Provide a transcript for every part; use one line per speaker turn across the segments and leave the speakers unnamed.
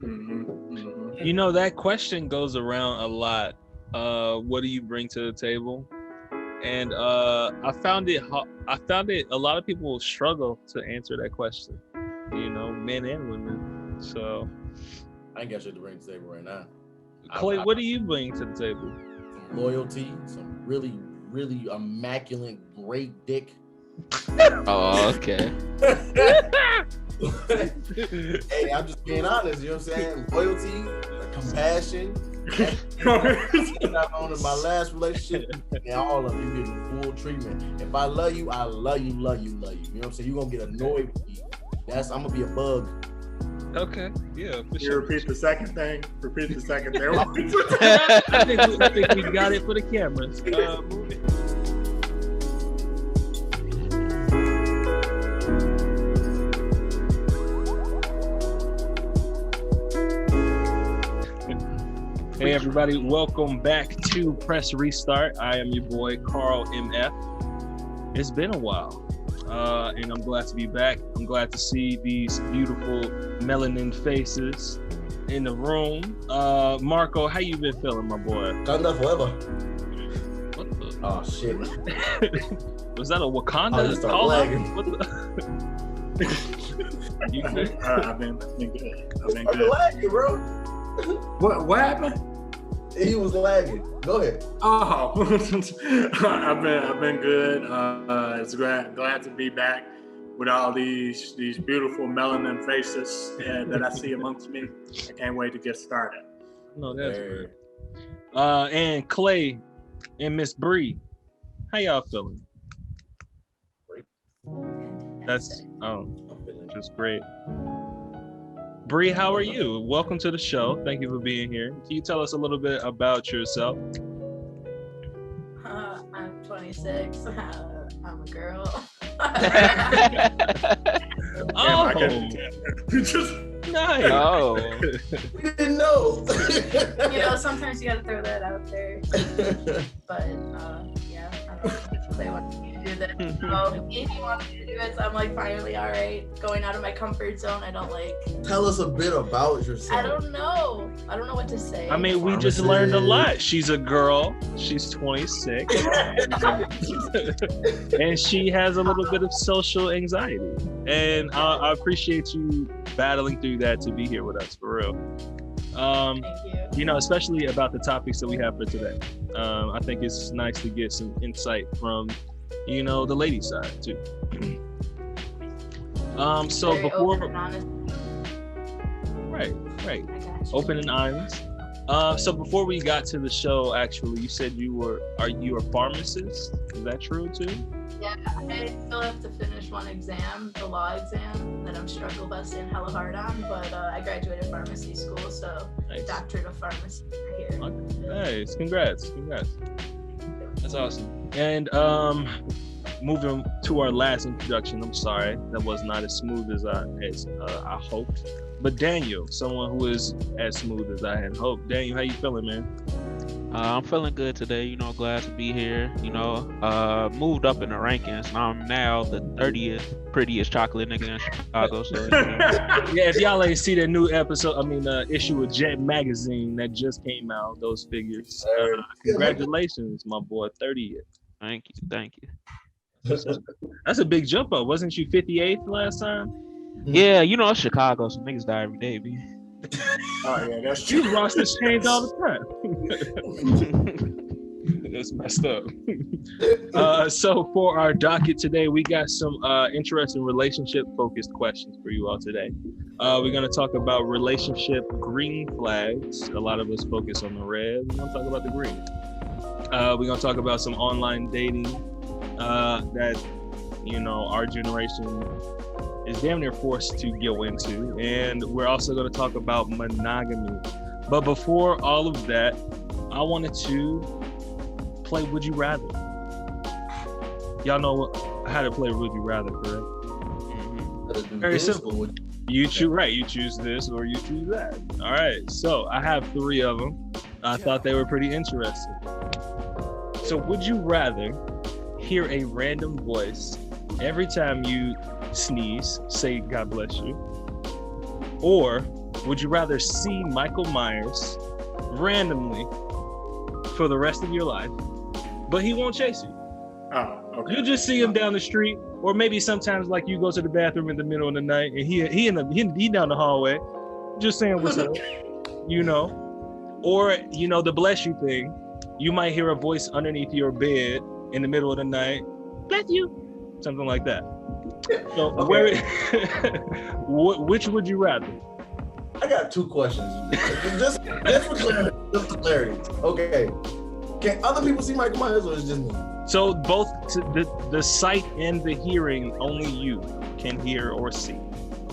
You know, that question goes around a lot. What do you bring to the table? And I found it a lot of people struggle to answer that question. You know, men and women. So
I ain't got shit to bring to the table right now.
Clay, what do you bring to the table?
Some loyalty, some really, really immaculate, great dick.
Oh, okay.
Hey, I'm just being honest, you know what I'm saying? Loyalty, compassion. On my last relationship, and all of you getting full treatment. If I love you, I love you. You know what I'm saying? You're gonna get annoyed with me. I'm gonna be a bug.
Okay, yeah, for
You
sure.
repeat the second thing. Repeat the second thing.
I think we got it for the cameras. Move it. Hey everybody, welcome back to Press Restart. I am your boy Carl MF. It's been a while, and I'm glad to be back. I'm glad to see these beautiful melanin faces in the room. Marco, how you been feeling, my boy?
Wakanda forever.
What the?
Oh shit.
Was that a Wakanda?
I just started lagging.
What the? You good?
I've been good. I've been
I'm
good.
lagging, bro.
What happened?
He was lagging. Go ahead.
Oh, I've been good. It's glad to be back with all these beautiful melanin faces that I see amongst me. I can't wait to get started.
No, that's good. And Clay and Miss Bree, how y'all feeling? That's just great. Bree, how are you? Welcome to the show. Thank you for being here. Can you tell us a little bit about yourself?
I'm 26. I'm a girl.
Oh,
Just
nice.
Oh,
We didn't know.
You know, sometimes you gotta throw that out there. But yeah, I don't know if they want me to do that. So if you want me to do it, I'm like finally all right. Going out of my comfort zone, I don't like.
Tell us a bit about yourself.
I don't know. I don't know what to say.
I mean, we just learned a lot. She's a girl. She's 26. And she has a little bit of social anxiety. And I appreciate you battling through that to be here with us, for real.
Thank you.
You know, especially about the topics that we have for today. I think it's nice to get some insight from, you know, the lady side too. So
Very
before,
open and honest.
right,
I got you.
open and honest. So before we got to the show, actually, you said are you a pharmacist? Is that true too?
Yeah, I still have to finish one exam, the law exam, that I'm struggle busting hella hard on, but I graduated pharmacy school, so
Nice.
doctorate of pharmacy right here.
Nice, congrats. That's awesome. And moving to our last introduction, I'm sorry that was not as smooth as I hoped. But Daniel, someone who is as smooth as I had hoped. Daniel, how you feeling, man?
I'm feeling good today. You know, glad to be here. You know, moved up in the rankings. I'm now the 30th prettiest chocolate nigga in Chicago. So, you know.
Yeah, if y'all ain't see that new issue of Jet Magazine that just came out, those figures. Congratulations, my boy, 30th.
Thank you.
That's a big jump up. Wasn't you 58th last time?
Yeah, you know, it's Chicago, so niggas die every day, B.
oh yeah, that's true.
You rosters change all the time. That's messed up. So for our docket today, we got some interesting relationship-focused questions for you all today. We're going to talk about relationship green flags. A lot of us focus on the red. We're going to talk about the green. We're going to talk about some online dating that, you know, our generation is damn near forced to go into. And we're also going to talk about monogamy. But before all of that, I wanted to play Would You Rather. Y'all know how to play Would You Rather, correct?
Mm-hmm.
Very simple. You choose this or you choose that. All right, so I have 3 of them. I thought they were pretty interesting. So would you rather hear a random voice every time you sneeze, say God bless you, or Would you rather see Michael Myers randomly for the rest of your life, but he won't chase you?
Oh, okay.
You just see him down the street, or maybe sometimes like you go to the bathroom in the middle of the night and he down the hallway, just saying what's up, you know. Or the bless you thing, you might hear a voice underneath your bed in the middle of the night, bless you, something like that. So which would you rather?
I got 2 questions. just for clarity. Okay. Can other people see Michael Myers or is it just me?
So both the sight and the hearing, only you can hear or see.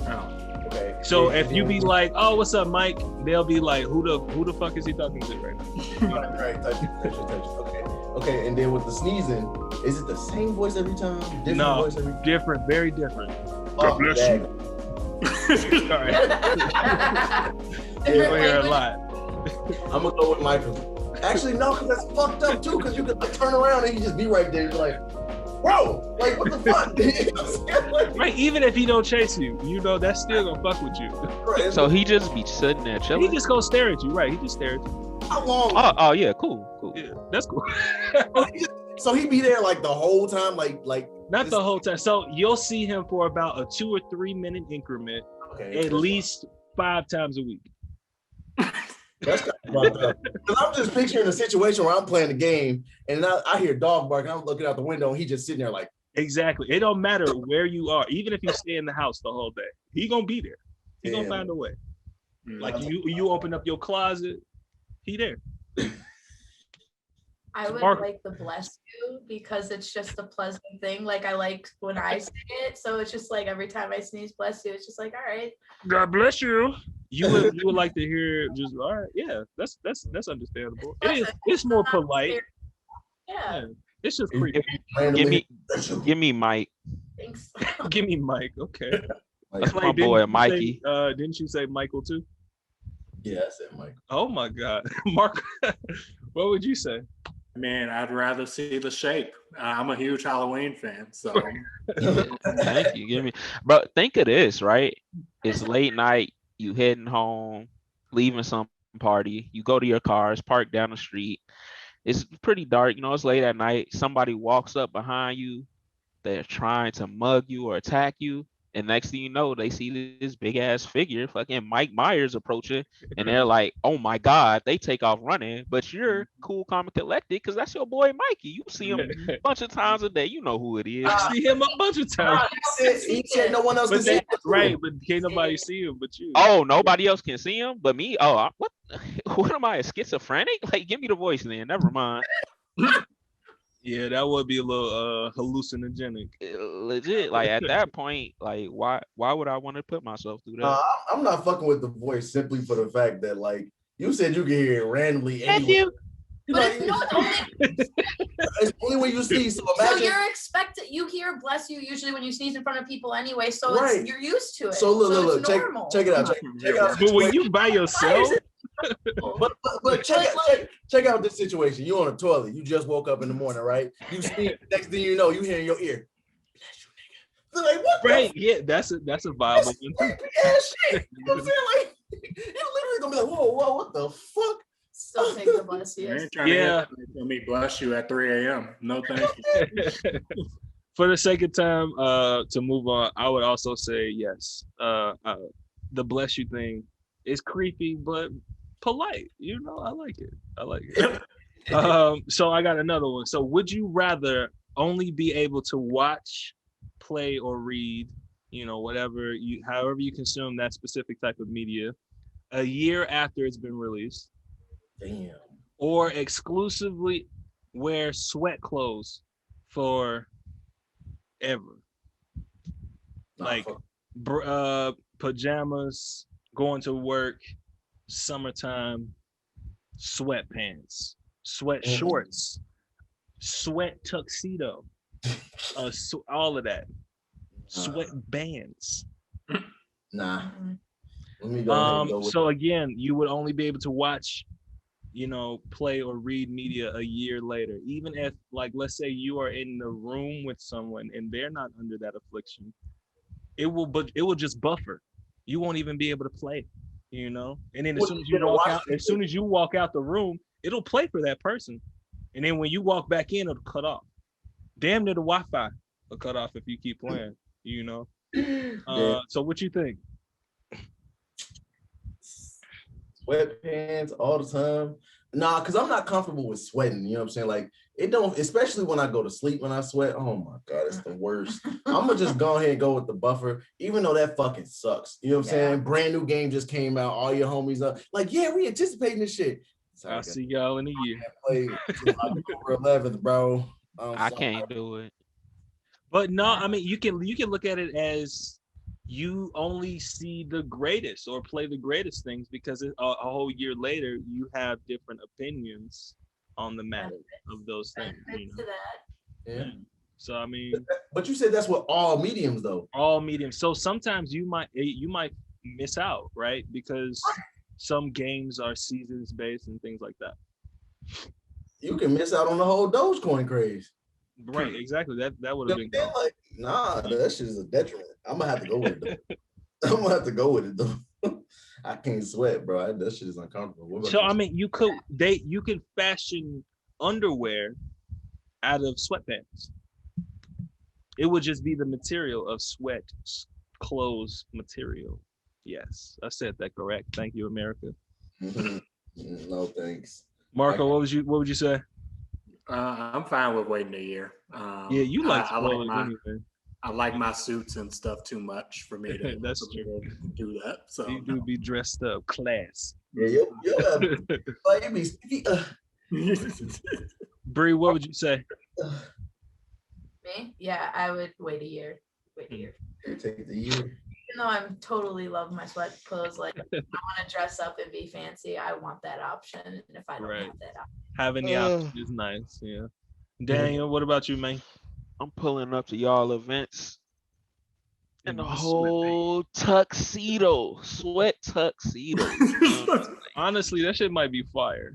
Oh.
Okay.
So if you be like, "Oh, what's up, Mike?" They'll be like, "Who the fuck is he talking to right now?"
Right. Touch it. Okay. And then with the sneezing, is it the same voice every time? Different voice every time?
Different, very different.
God bless you.
Sorry. You hear a lot.
I'm gonna go with Michael. Actually, no, because that's fucked up too. Because you could like turn around and he just be right there. You're like, bro, like what the fuck? You know what I'm saying? Like,
Right, even if he don't chase you, that's still gonna fuck with you.
right,
So he just be sitting there chilling.
He just gonna stare at you, right? He just stare at you.
how long?
Oh yeah, cool.
Yeah, that's cool.
So he be there like the whole time, like
Not the whole time. So you'll see him for about a 2 or 3 minute increment,
okay,
at least 5 times a week.
That's kind of fucked up. Because I'm just picturing a situation where I'm playing the game and I hear dog bark and I'm looking out the window and he just sitting there like.
Exactly. It don't matter where you are, even if you stay in the house the whole day. He gonna be there. He gonna find a way. Like you open up your closet, he there.
I would like the bless you because it's just a pleasant thing. Like I like when I say it, so it's just like every time I sneeze, bless you. It's just like, all right.
God bless you. You would like to hear just all right. Yeah, that's understandable. It's more polite.
Yeah.
It's just creepy.
Give me Mike.
Thanks.
Give me Mike. Okay.
That's my boy, Mikey.
Didn't you say Michael too?
Yeah, I said Mike.
Oh my God, Mark. What would you say?
Man, I'd rather see the shape. I'm a huge Halloween fan, so.
Thank you. Bro, think of this, right? It's late night. You heading home, leaving some party. You go to your car. It's parked down the street. It's pretty dark. It's late at night. Somebody walks up behind you. They're trying to mug you or attack you. And next thing you know, they see this big ass figure, fucking Mike Myers approaching, and they're like, "Oh my God!" They take off running, but you're cool, calm, and collected because that's your boy Mikey. You see him a bunch of times a day. You know who it is.
You see him a bunch of times.
He said no one else can see him.
Right, but can't nobody see him but you.
Oh, nobody else can see him but me. Oh, what am I, a schizophrenic? Like, give me the voice then. Never mind.
Yeah, that would be a little hallucinogenic.
Legit, like at that point, like why would I want to put myself through that?
I'm not fucking with the voice simply for the fact that like you said you can hear it randomly anywhere.
But
it's only when you sneeze. So imagine.
So you hear bless you usually when you sneeze in front of people anyway. So
right.
You're used to it.
So look, check it out. Check out.
But when you by yourself.
But check out this situation. You on a toilet. You just woke up in the morning, right? You sneeze. Next thing you know, you hear in your ear. Bless you, nigga. Like what?
Right? Yeah, that's a viable one.
Shit. You know what I'm saying? Like you literally gonna be like, whoa, what the fuck?
Still take the bless you.
Yeah. To me, bless you at 3 a.m. No, thank you.
For the sake of time, to move on, I would also say yes. The bless you thing is creepy, but polite. I like it. So I got another one. So would you rather only be able to watch, play, or read, however you consume that specific type of media a year after it's been released?
Damn.
Or exclusively wear sweat clothes for ever? Like pajamas, going to work, summertime, sweatpants, sweat shorts, sweat tuxedo, all of that, sweat bands.
Nah. Let me go
so again, you would only be able to watch, play or read media a year later, even if, like, let's say you are in the room with someone and they're not under that affliction. It will just buffer. You won't even be able to play. you know. And then
Well, you gotta watch it.
as soon as you walk out the room, it'll play for that person. And then when you walk back in, it'll cut off. Damn near the Wi-Fi will cut off if you keep playing, you know.
Yeah.
So what you think?
Sweatpants all the time. Nah, because I'm not comfortable with sweating. You know what I'm saying? Like, it don't, especially when I go to sleep when I sweat. Oh my God, it's the worst. I'm gonna just go ahead and go with the buffer, even though that fucking sucks. You know what I'm saying? Brand new game just came out, all your homies up. Like, yeah, we anticipating this shit.
Sorry, I'll see y'all in a year.
Play October 11th, bro.
I can't do it.
But no, I mean you can look at it as you only see the greatest or play the greatest things because a whole year later you have different opinions on the matter of those things. You know?
Yeah.
So I mean,
but you said that's what all mediums though.
All mediums. So sometimes you might miss out, right? Because some games are seasons based and things like that.
You can miss out on the whole Dogecoin craze.
Right, exactly. That would have been cool.
Like, nah, that shit is a detriment. I'm gonna have to go with it though. I'm gonna have to go with it though. I can't sweat, bro. That shit is uncomfortable.
So I mean, you could fashion underwear out of sweatpants. It would just be the material of sweat clothes material. Yes, I said that correct. Thank you, America.
No thanks.
Marco, what would you say?
I'm fine with waiting a year.
Yeah, you like
I like my suits and stuff too much for me to
That's true.
Do that. So
you do be dressed up, class.
Yeah,
Bree, what would you say?
Me? Yeah, I would wait a year.
Take the year.
Even though I'm totally love my sweat clothes, like if I want to dress up and be fancy, I want that option. And if I don't have that option,
having the option is nice. Yeah. Daniel, what about you, man?
I'm pulling up to y'all events in the whole tuxedo, sweat tuxedo.
Honestly, that shit might be fire.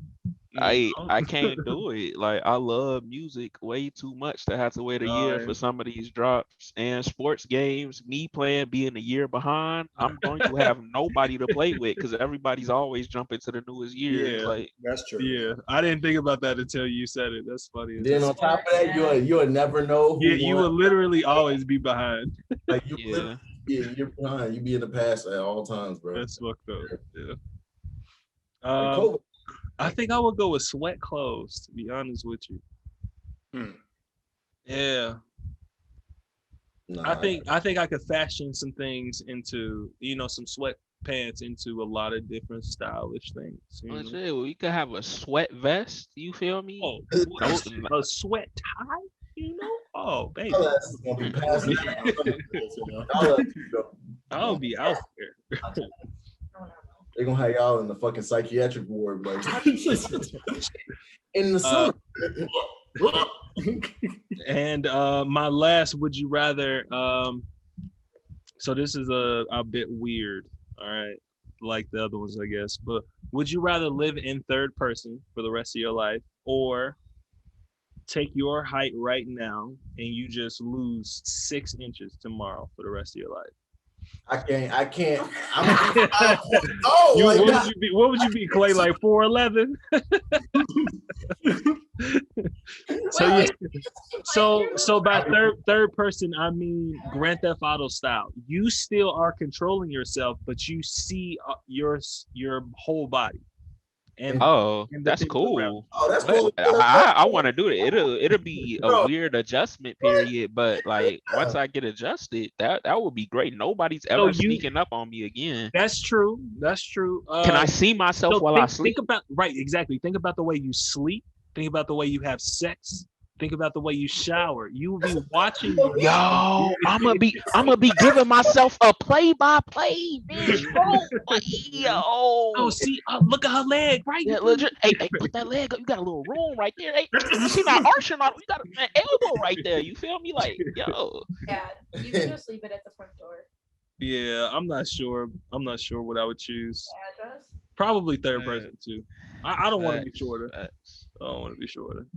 I can't do it. Like, I love music way too much to have to wait a year for some of these drops. And sports games, me being a year behind, I'm going to have nobody to play with because everybody's always jumping to the newest year.
Yeah,
like,
that's true.
Yeah, I didn't think about that until you said it. That's funny.
Then on top of that, you'll never know.
You will literally always be behind.
Like you're behind. You be in the past at all times, bro.
That's fucked up. Yeah. I think I would go with sweat clothes, to be honest with you. Yeah. Nah, I think I could fashion some things into, some sweatpants into a lot of different stylish things.
Well, you could have a sweat vest. You feel me?
Oh, a sweat tie? Oh, baby. I'll be out there.
They're gonna have y'all in the fucking psychiatric ward, like in the summer.
And my last would you rather, so this is a bit weird, all right, like the other ones, I guess, but would you rather live in third person for the rest of your life or take your height right now and you just lose 6 inches tomorrow for the rest of your life?
I can't.
What would you be, Clay? Like 4'11"? So by third person, I mean Grand Theft Auto style. You still are controlling yourself, but you see your whole body. And
that's cool.
Oh, that's cool.
I want to do it. It'll be a weird adjustment period, but like once I get adjusted, that would be great. Nobody's ever sneaking up on me again.
That's true.
Can I see myself while I sleep?
Exactly. Think about the way you sleep. Think about the way you have sex. Think about the way you shower. You will be watching.
Yo, I'm gonna be giving myself a play-by-play, bitch. Yo.
Oh, see, look at her leg, right?
Yeah, legit. Hey, put that leg up. You got a little room right there. Hey, she not arching on. You got an elbow right there. You feel me? Like, yo.
Yeah, you can just leave it at the front door.
Yeah, I'm not sure what I would choose.
Address?
Probably third person too. I don't want to be shorter. I don't want to be shorter.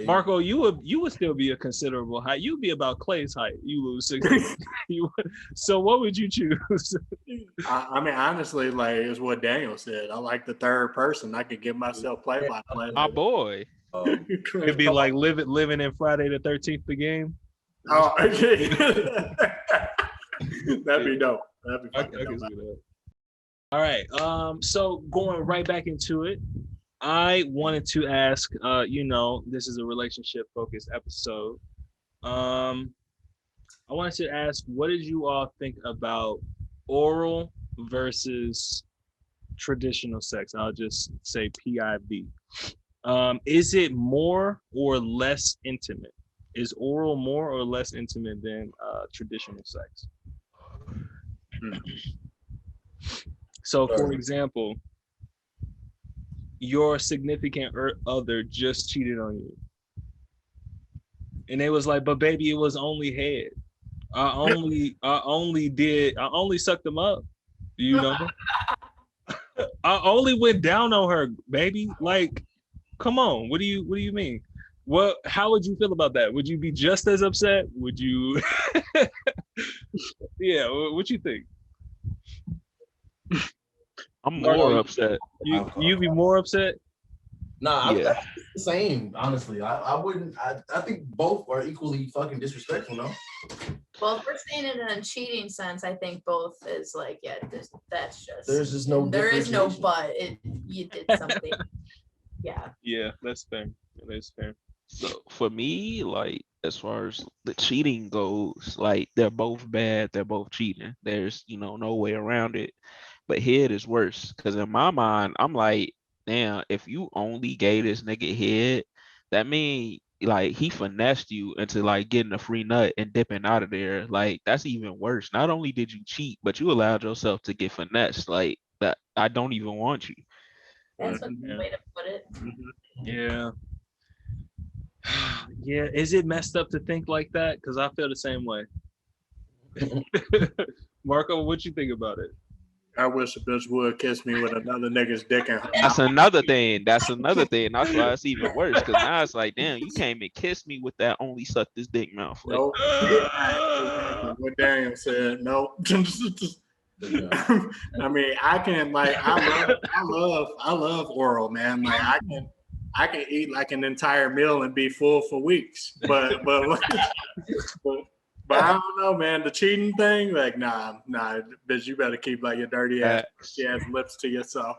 Marco, you would still be a considerable height. You'd be about Clay's height. You lose 60. So what would you choose?
I mean, honestly, like it's what Daniel said. I like the third person. I could give myself play by play.
My boy.
It'd be like living in Friday the 13th, the game.
Oh, okay. That'd be dope. That'd be
I
fucking
can see
dope.
that. All right. So going right back into it, I wanted to ask, this is a relationship focused episode. I wanted to ask, what did you all think about oral versus traditional sex? I'll just say PIV. Is it more or less intimate? Is oral more or less intimate than traditional sex? So, for example, your significant other just cheated on you, and they was like, "But baby, it was only head. I only sucked them up, you know. I only went down on her, baby. Like, come on. What do you mean? How would you feel about that? Would you be just as upset? Would you? Yeah. What you think?
I'm more upset.
You be more upset?
Nah,
Yeah.
I the same. Honestly, I wouldn't. I think both are equally fucking disrespectful. No.
Well, if we're saying it in a cheating sense, I think both is like, yeah, that's just.
There's just no.
There is no
differentiation.
but. You did something. Yeah.
Yeah, that's fair. That's fair.
So for me, like as far as the cheating goes, like they're both bad. They're both cheating. There's no way around it. But head is worse because in my mind, I'm like, damn, if you only gave this nigga head, that mean like he finessed you into like getting a free nut and dipping out of there. Like that's even worse. Not only did you cheat, but you allowed yourself to get finessed. Like that, I don't even want you.
That's a good way to put it.
Yeah. Yeah. Is it messed up to think like that? Because I feel the same way. Marco, what you think about it?
I wish a bitch would kiss me with another nigga's dick in her.
That's another thing. That's why it's even worse. Because now it's like, damn, you can't even kiss me with that only suck this dick mouth. Like,
Nope. What Daniel said. Nope. I mean, I can like I love oral, man. Like I can eat like an entire meal and be full for weeks. But I don't know, man. The cheating thing, like, nah, bitch, you better keep like your dirty ass lips to yourself.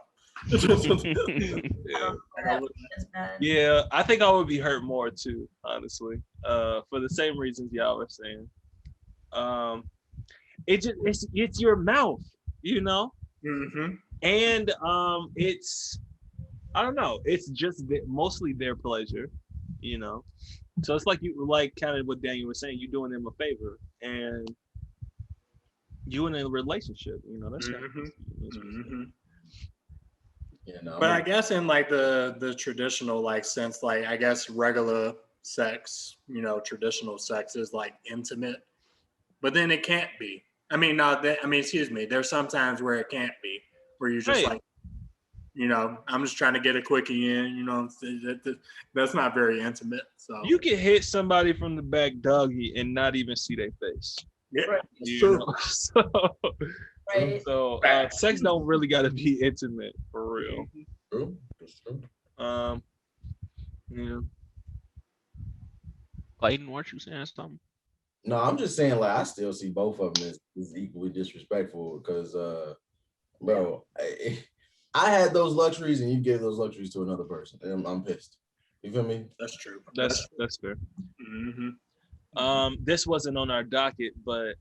Yeah, I think I would be hurt more too, honestly. For the same reasons y'all were saying. It's your mouth,
Mm-hmm.
and it's, I don't know, it's just mostly their pleasure, so it's like kind of what Daniel was saying, you're doing them a favor and you in a relationship, that's kind of
Mm-hmm.
Yeah, no.
But I guess in like the traditional like sense, like I guess regular sex, traditional sex is like intimate, but then it can't be. I mean, excuse me. There's sometimes where it can't be, where you're just like, I'm just trying to get a quickie in. That's not very intimate. So
you can hit somebody from the back doggy and not even see their face.
Yeah,
right.
True.
Right.
So sex don't really got to be intimate for real.
True. That's true.
Yeah.
Clayton, weren't you saying something?
No, I'm just saying, like, I still see both of them as equally disrespectful because, bro, I had those luxuries and you gave those luxuries to another person. And I'm pissed. You feel me?
That's true.
That's fair.
Mm-hmm.
This wasn't on our docket, but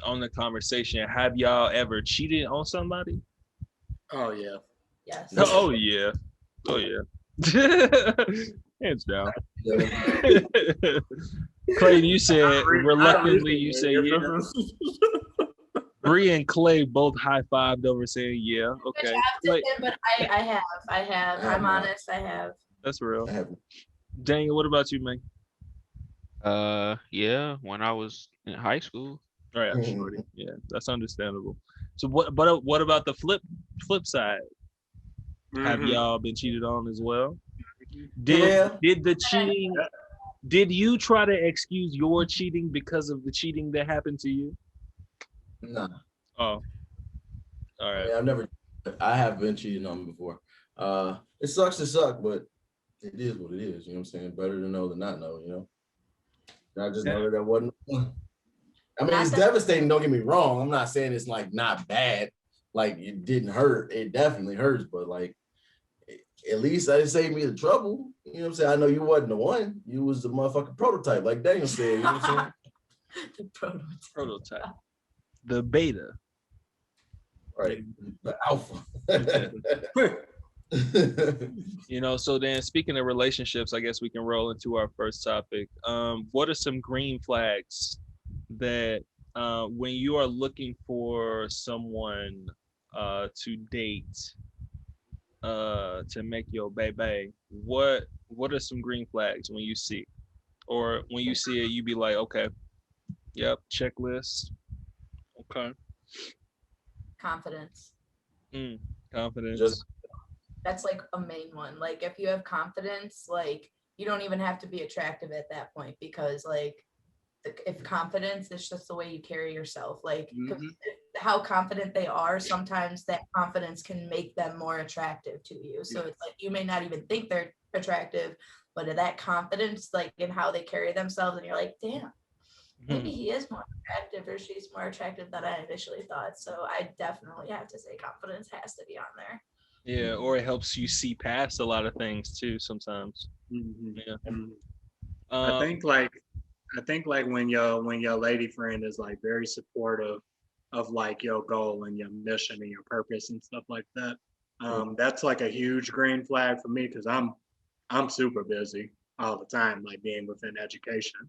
on the conversation, have y'all ever cheated on somebody?
Oh yeah.
Yes.
Oh yeah. Hands down. Clay, you said reluctantly, you said yeah. Bree and Clay both high-fived over saying yeah. Okay.
But I have. I'm honest, I have.
That's real. Daniel, what about you, man?
Yeah, when I was in high school.
All right, I'm shorty. Yeah, that's understandable. So what about the flip side? Have y'all been cheated on as well? Did the cheating? Did you try to excuse your cheating because of the cheating that happened to you?
Nah.
Oh, all right.
I have been cheated on before. It sucks to suck, but it is what it is. You know what I'm saying? Better to know than not know, you know? I just know that wasn't. I mean, it's devastating. Don't get me wrong. I'm not saying it's like not bad. Like it didn't hurt. It definitely hurts, but like at least I didn't save me the trouble. You know what I'm saying? I know you wasn't the one. You was the motherfucking prototype, like Daniel said. You know what I'm saying?
The
Prototype. The beta.
Right. The alpha.
You know, so then speaking of relationships, I guess we can roll into our first topic. What are some green flags that when you are looking for someone to date, to make your baby, what are some green flags when you see, or when you see it, you be like, okay, yep, checklist, okay.
confidence.
Confidence.
That's like a main one. Like if you have confidence, like you don't even have to be attractive at that point, because like if confidence is just the way you carry yourself, like how confident they are, sometimes that confidence can make them more attractive to you. So it's like you may not even think they're attractive, but that confidence, like in how they carry themselves, and you're like, damn, maybe he is more attractive or she's more attractive than I initially thought. So I definitely have to say confidence has to be on there.
Yeah, or it helps you see past a lot of things too sometimes. Yeah.
I think like when your lady friend is like very supportive of like your goal and your mission and your purpose and stuff like that, that's like a huge green flag for me, because I'm super busy all the time, like being within education.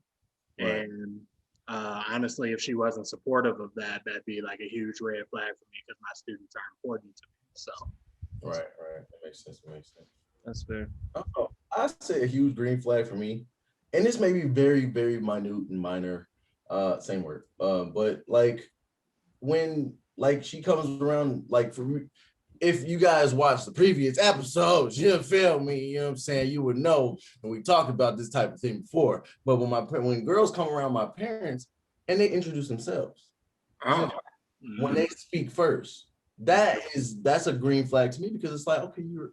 Right. And honestly, if she wasn't supportive of that, that'd be like a huge red flag for me, because my students are important to me. So
right, that makes sense.
That's fair.
I say a huge green flag for me, and this may be very, very minute and minor, same word, but like when like she comes around, like for me, if you guys watch the previous episodes, you feel me, you know what I'm saying, you would know, and we talked about this type of thing before, but when girls come around my parents and they introduce themselves, when they speak first, that's a green flag to me, because it's like, okay, you're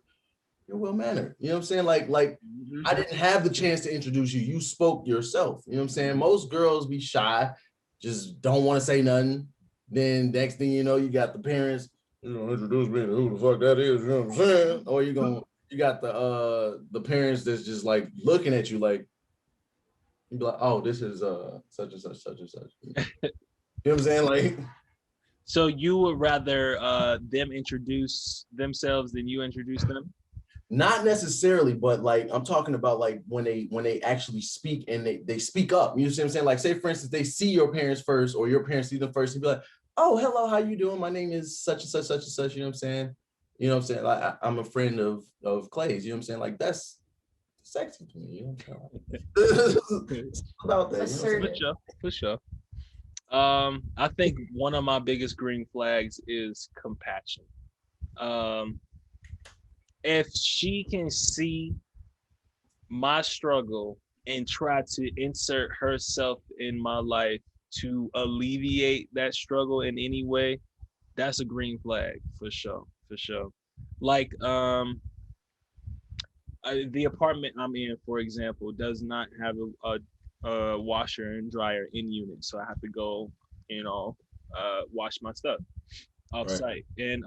well-mannered. You know what I'm saying? Like I didn't have the chance to introduce you. You spoke yourself. You know what I'm saying? Most girls be shy, just don't want to say nothing. Then next thing you know, you got the parents, you know, introduce me to who the fuck that is, you know what I'm saying? Or you got the parents that's just like looking at you like, you be like, oh, this is such and such, such and such. You know what I'm saying? Like,
so you would rather them introduce themselves than you introduce them?
Not necessarily, but like I'm talking about like when they actually speak and they speak up. You see what I'm saying? Like, say for instance, they see your parents first, or your parents see them first, and be like, oh, hello, how you doing? My name is such and such, such and such. You know what I'm saying? You know what I'm saying? Like I'm a friend of Clay's. You know what I'm saying? Like that's sexy to me. You know? It's about that. You know?
For sure. I think one of my biggest green flags is compassion. If she can see my struggle and try to insert herself in my life to alleviate that struggle in any way, that's a green flag for sure. Like the apartment I'm in, for example, does not have a washer and dryer in unit, so I have to go, wash my stuff off site. And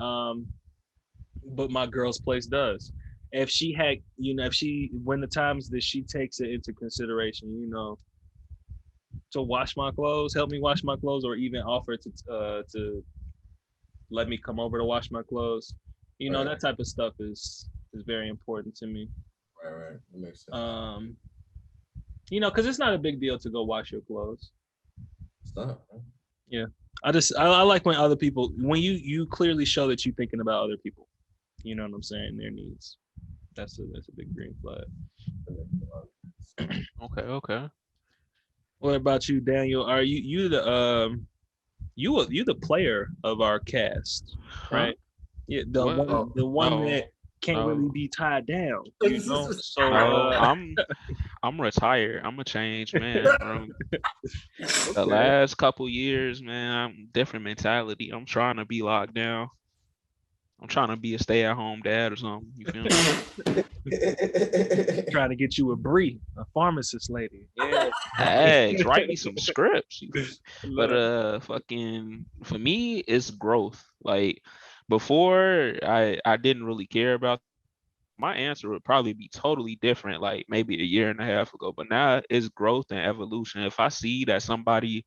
but my girl's place does. If she had, when the times that she takes it into consideration, to wash my clothes, help me wash my clothes, or even offer to let me come over to wash my clothes, that type of stuff is very important to me.
Right. That makes sense.
Because it's not a big deal to go wash your clothes.
It's not. Right?
Yeah. I like when you clearly show that you're thinking about other people. You know what I'm saying? Their needs. That's a big green flag.
Okay.
What about you, Daniel? Are you the you the player of our cast, right? Yeah, the one can't really be tied down, you know. So
No, I'm retired. I'm a changed man from the
okay.
last couple years, man. I'm different mentality. I'm trying to be locked down. I'm trying to be a stay-at-home dad or something. You feel me?
Trying to get you a Bree, a pharmacist lady. Yeah.
Eggs, write me some scripts. But
Look,
fucking for me, it's growth. Like before, I didn't really care about. My answer would probably be totally different, like maybe a year and a half ago. But now it's growth and evolution. If I see that somebody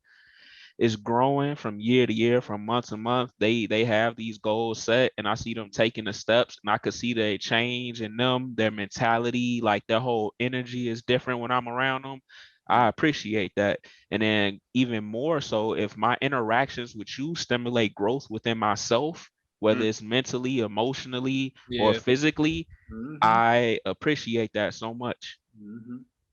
is growing from year to year, from month to month, they have these goals set, and I see them taking the steps, and I could see they change in them, their mentality, like their whole energy is different when I'm around them. I appreciate that. And then even more so, if my interactions with you stimulate growth within myself, whether it's mentally, emotionally, or
yeah,
physically, I appreciate that so much.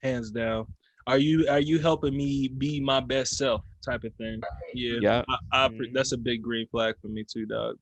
hands down. Are you helping me be my best self type of thing? Yeah,
Yeah.
that's a big green flag for me too, dog.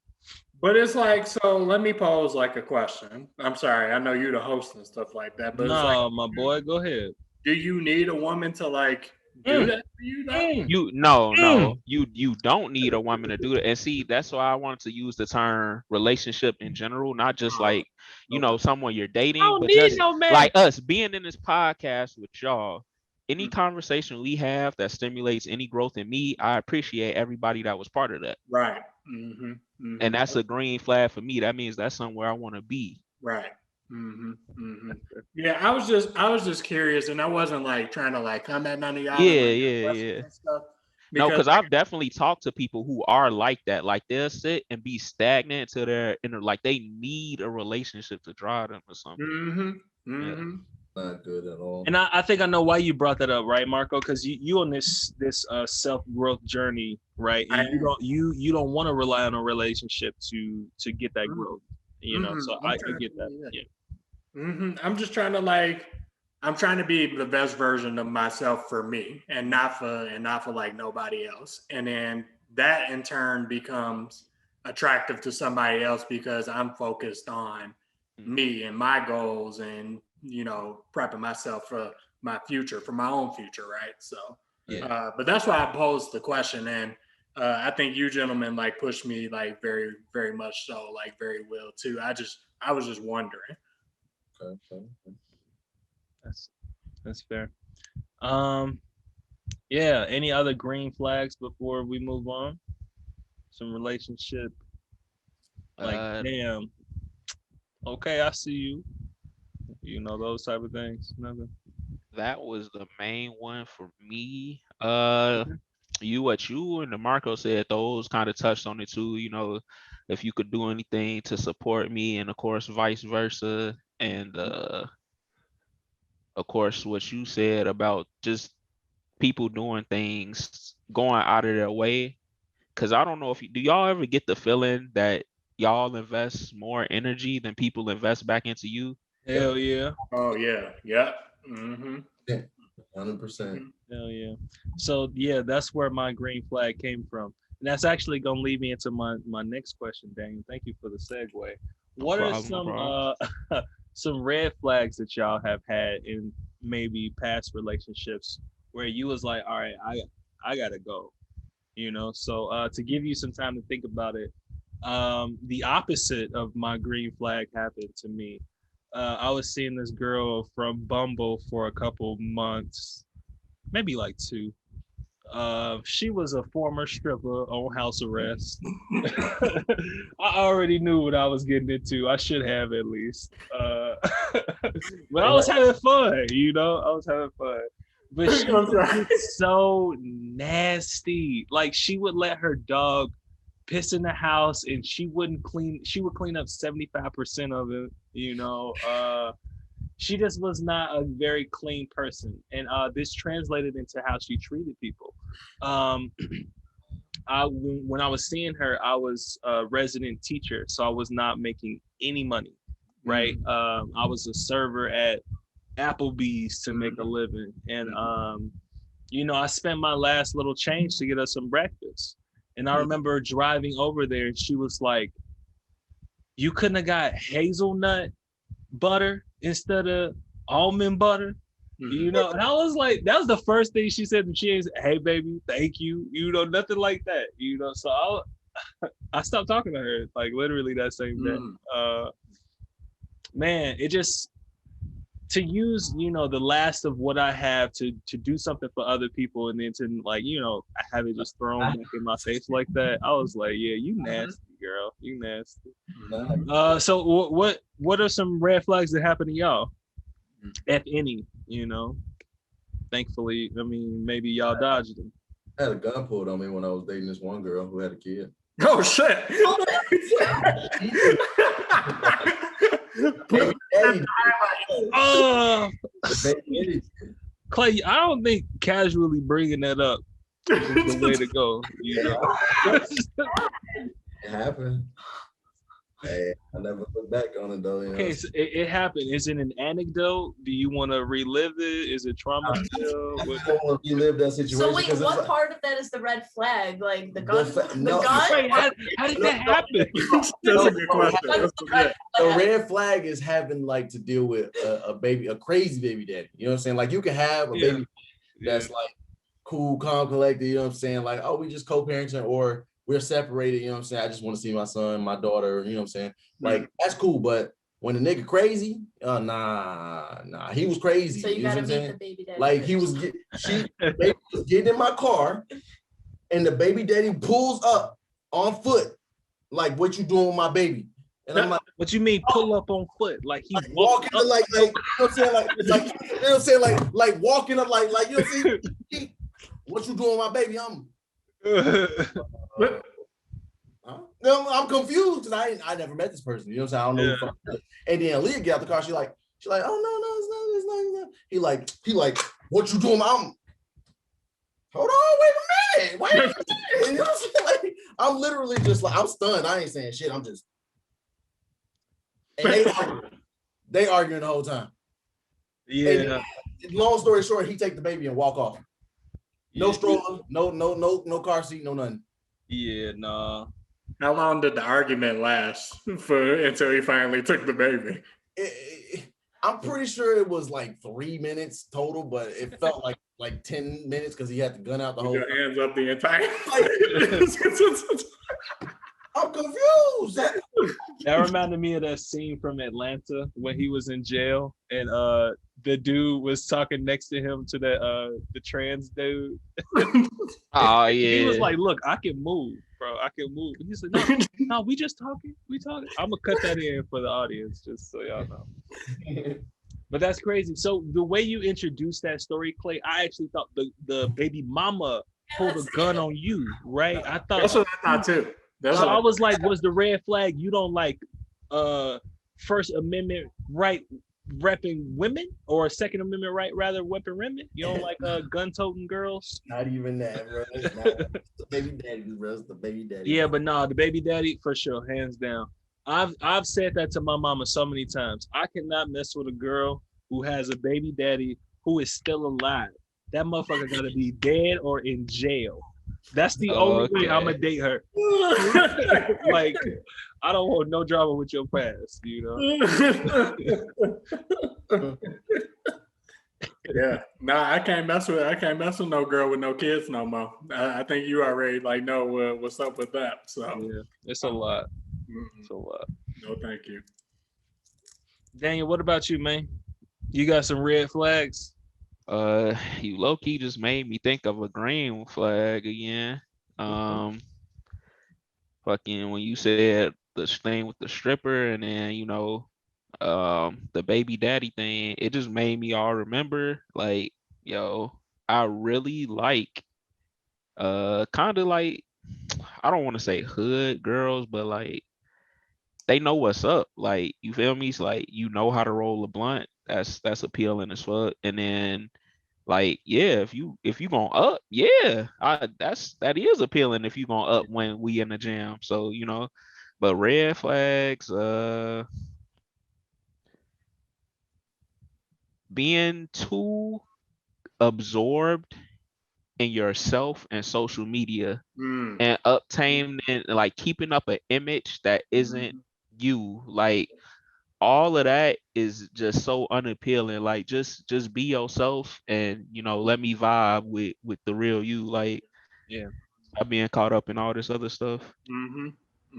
But it's like, so let me pose like a question. I'm sorry, I know you're the host and stuff like that, but it's like,
No, my boy, go ahead.
do you need a woman to like do
Mm,
that for you though?
mm,
You no,
mm.
no, you don't need a woman to do it. And see, that's why I wanted to use the term relationship in general, not just
Oh,
like,
okay.
someone you're
I
dating,
don't
but
need
just
no man.
like us being in this podcast with y'all. Any
Mm,
conversation we have that stimulates any growth in me, I appreciate everybody that was part of that.
right. Mm-hmm.
And
Mm-hmm.
that's a green flag for me. That means that's somewhere I want to be.
Right. Mm-hmm. Mm-hmm. Yeah, I was just curious, and I wasn't like trying to like come at none of y'all and
Yeah,
like
yeah,
questions
yeah.
and stuff
No,
because
because I've definitely talked to people who are like that. Like they'll sit and be stagnant to their inner, like they need a relationship to drive them or something.
mm-hmm.
Yeah.
Mm-hmm.
Not good at all.
And I think I know why you brought that up, right, Marco? Because you on this self growth journey, right?
I
And you don't want to rely on a relationship to get that
am.
growth, you know. So
Mm-hmm.
I get that.
Yeah.
Yeah.
I'm just trying to like, I'm trying to be the best version of myself for me, and not for like nobody else. And then that in turn becomes attractive to somebody else because I'm focused on
Mhm.
me and my goals, and prepping myself for my future, for my own future, right? So,
Yeah.
but that's why I posed the question, and I think you gentlemen like pushed me like very, very much so, like very well too. I was just wondering.
Okay.
That's that's fair. Um, yeah. Any other green flags before we move on? Some relationship, like
Uh,
damn. Okay, I see you. You know those type of things. Nothing.
that was the main one for me. What you and DeMarco said, those kind of touched on it too. If you could do anything to support me, and of course, vice versa. And of course, what you said about just people doing things, going out of their way. Because I don't know if do y'all ever get the feeling that y'all invest more energy than people invest back into you?
Hell yeah.
Oh yeah, yeah. Mm-hmm.
Yeah, 100%.
Hell yeah. So yeah, that's where my green flag came from. And that's actually gonna lead me into my next question, Daniel. Thank you for the segue.
No
What are
problem, no
some
problem.
some red flags that y'all have had in maybe past relationships where you was like, all right, I gotta go. So to give you some time to think about it, the opposite of my green flag happened to me. I was seeing this girl from Bumble for a couple months, maybe like two. She was a former stripper on house arrest. I already knew what I was getting into. I should have at least. But I was having fun, I was having fun. But she was so nasty. Like she would let her dog piss in the house and she would clean up 75% of it. She just was not a very clean person, and this translated into how she treated people. um when I was seeing her, I was a resident teacher, so I was not making any money, right? I was a server at Applebee's to make a living, and I spent my last little change to get us some breakfast. And I remember driving over there, and she was like, you couldn't have got hazelnut butter instead of almond butter. You know, and I was like, that was the first thing she said. And she ain't said, hey, baby, thank you. You know, nothing like that. You know, so I stopped talking to her like literally that same day. Man, it just to use, you know, the last of what I have to do something for other people and then to like, you know, have it just thrown back in my face like that. I was like, yeah, you nasty girl. You nasty. So what are some red flags that happen to y'all? If any, you know? Thankfully, I mean, maybe y'all dodged them.
I had a gun pulled on me when I was dating this one girl who had a kid.
Oh shit!
Clay, I don't think casually bringing that up is the way to go. You know,
it happened. Hey, I never look back on it though. You know?
Okay, so it happened. Is it an anecdote? Do you want to relive it? Is it trauma still?
I want to relive that situation.
So wait, what part of that is the red flag? Like the gun? The gun?
Wait, how did that happen?
That's a good question.
The red flag is having like to deal with a crazy baby daddy. You know what I'm saying? Like you can have a baby that's like cool, calm, collected. You know what I'm saying? Like, oh, we just co-parenting or we're separated, you know what I'm saying? I just want to see my son, my daughter, you know what I'm saying? Like, that's cool, but when the nigga crazy, nah, he was crazy.
So you gotta meet the baby daddy. Like,
he was, baby was getting in my car, and the baby daddy pulls up on foot, like, what you doing with my baby? And I'm like,
what you mean pull up on foot? Like he's
like walking up, like, you know what I'm saying? Like, you know what I'm saying? Like walking up, like, you know what I'm saying? What you doing with my baby? No, I'm confused because I never met this person. You know what I'm saying? I don't know. Yeah. And then Leah get out the car. She's like, oh no, it's not. He like, what you doing? Hold on, wait a minute. You know what I'm saying? Like, I'm literally just like, I'm stunned. I ain't saying shit. I'm just. And they arguing the whole time.
Yeah.
And long story short, he take the baby and walk off. No stroller, no car seat, no nothing.
Yeah, nah.
How long did the argument last until he finally took the baby?
I'm pretty sure it was like 3 minutes total, but it felt like 10 minutes because he had the gun out the whole time.
Your hands up the entire.
I'm confused.
That reminded me of that scene from Atlanta when he was in jail and the dude was talking next to him to the trans dude.
Oh yeah.
He was like, "Look, I can move, bro. I can move." And he said, "No, we just talking. We talking." I'm gonna cut that in for the audience just so y'all know. But that's crazy. So the way you introduced that story, Clay, I actually thought the baby mama pulled a gun on you, right? I thought
that's what I thought too.
So I was like, was the red flag you don't like First Amendment right repping women or Second Amendment right rather weapon women? You don't like gun toting girls?
Not even that, bro. It's not the baby daddy, bro. It's the baby daddy.
Yeah, but no, the baby daddy for sure, hands down. I've said that to my mama so many times. I cannot mess with a girl who has a baby daddy who is still alive. That motherfucker gotta be dead or in jail. That's the only way I'm gonna date her. Like, I don't want no drama with your past, you know.
Yeah, nah, I can't mess with no girl with no kids no more. I think you already like know what's up with that. So
yeah, it's a lot. It's a lot.
No, thank you,
Daniel. What about you, man? You got some red flags?
You low-key just made me think of a green flag again. Fucking when you said the thing with the stripper and then, you know, the baby daddy thing, it just made me all remember, like, yo, I really like, kind of like, I don't want to say hood girls, but like, they know what's up. Like, you feel me? It's like, you know how to roll a blunt. That's appealing as fuck. And then, like, yeah, if you gonna up, yeah, that is appealing if you gonna up when we in the jam. So, you know, but red flags, being too absorbed in yourself and social media and obtaining, like, keeping up an image that isn't you. Like all of that is just so unappealing. Like just be yourself and let me vibe with the real you. Like
Yeah.
stop being caught up in all this other stuff.
Mm-hmm.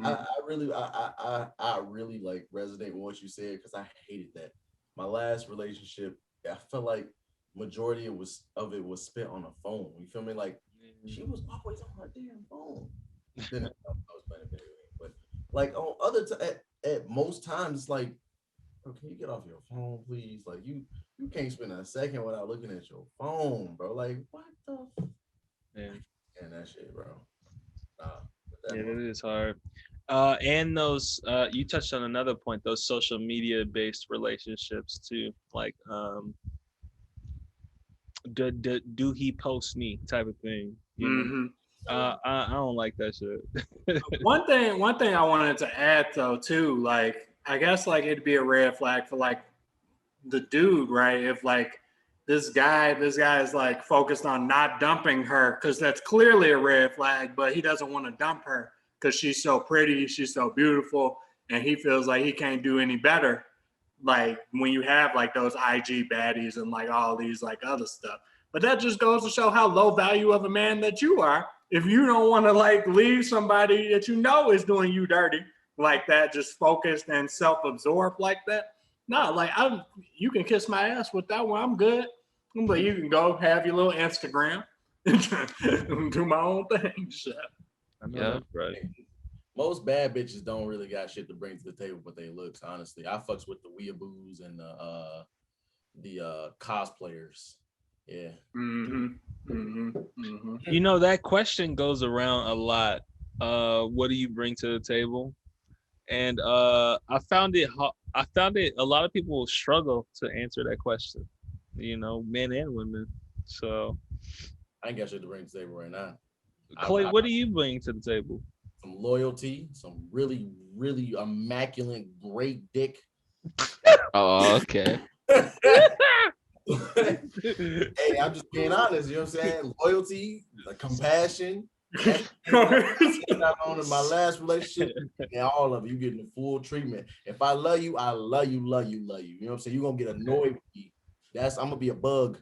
I really like resonate with what you said because I hated that. My last relationship, I felt like majority of it was spent on a phone. You feel me? Like she was always on her damn phone. Then I was playing a video game, but like on at most times, it's like, bro, can you get off your phone, please? Like you can't spend a second without looking at your phone, bro. Like what the?
Yeah.
And that shit, bro. Nah,
Yeah, it is hard. And those you touched on another point, those social media based relationships too. Like do he post me type of thing,
Mm-hmm.
I don't like that shit.
One thing I wanted to add though too, like I guess like it'd be a red flag for like the dude, right? If like this guy is like focused on not dumping her because that's clearly a red flag, but he doesn't want to dump her because she's so pretty, she's so beautiful, and he feels like he can't do any better. Like when you have like those IG baddies and like all these like other stuff. But that just goes to show how low value of a man that you are. If you don't want to like leave somebody that you know is doing you dirty like that, just focused and self-absorbed like that. No, like you can kiss my ass with that one. I'm good. But you can go have your little Instagram and do my own thing. Shit.
I know
Yeah.
that's right.
Most bad bitches don't really got shit to bring to the table, but they looks. Honestly, I fucks with the weeaboos and the cosplayers. Yeah.
Mm-hmm. Mm-hmm. Mm-hmm.
That question goes around a lot. What do you bring to the table? And I found it a lot of people struggle to answer that question. Men and women. So,
I ain't got shit to bring to the table right now.
Clay, what do you bring to the table?
Some loyalty, some really, really immaculate, great dick.
Oh, okay.
Hey, I'm just being honest. You know what I'm saying? Loyalty, compassion. On in my last relationship, and all of you getting the full treatment. If I love you, I love you, love you, love you. You know what I'm saying? You're gonna get annoyed with me. I'm gonna be a bug.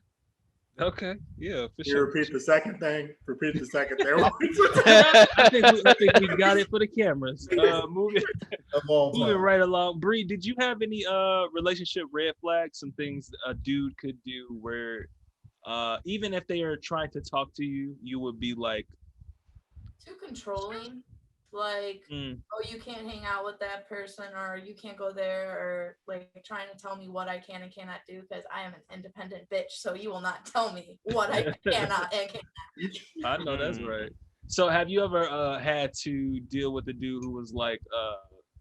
Okay, yeah, for
You
sure.
repeat the second thing. Repeat the second thing.
I think we got it for the cameras. Moving right along. Bree, did you have any relationship red flags? Some things a dude could do where even if they are trying to talk to you, you would be like
too controlling. Like, oh, you can't hang out with that person, or you can't go there, or like trying to tell me what I can and cannot do because I am an independent bitch. So you will not tell me what I cannot and cannot.
I know that's right. So have you ever had to deal with a dude who was like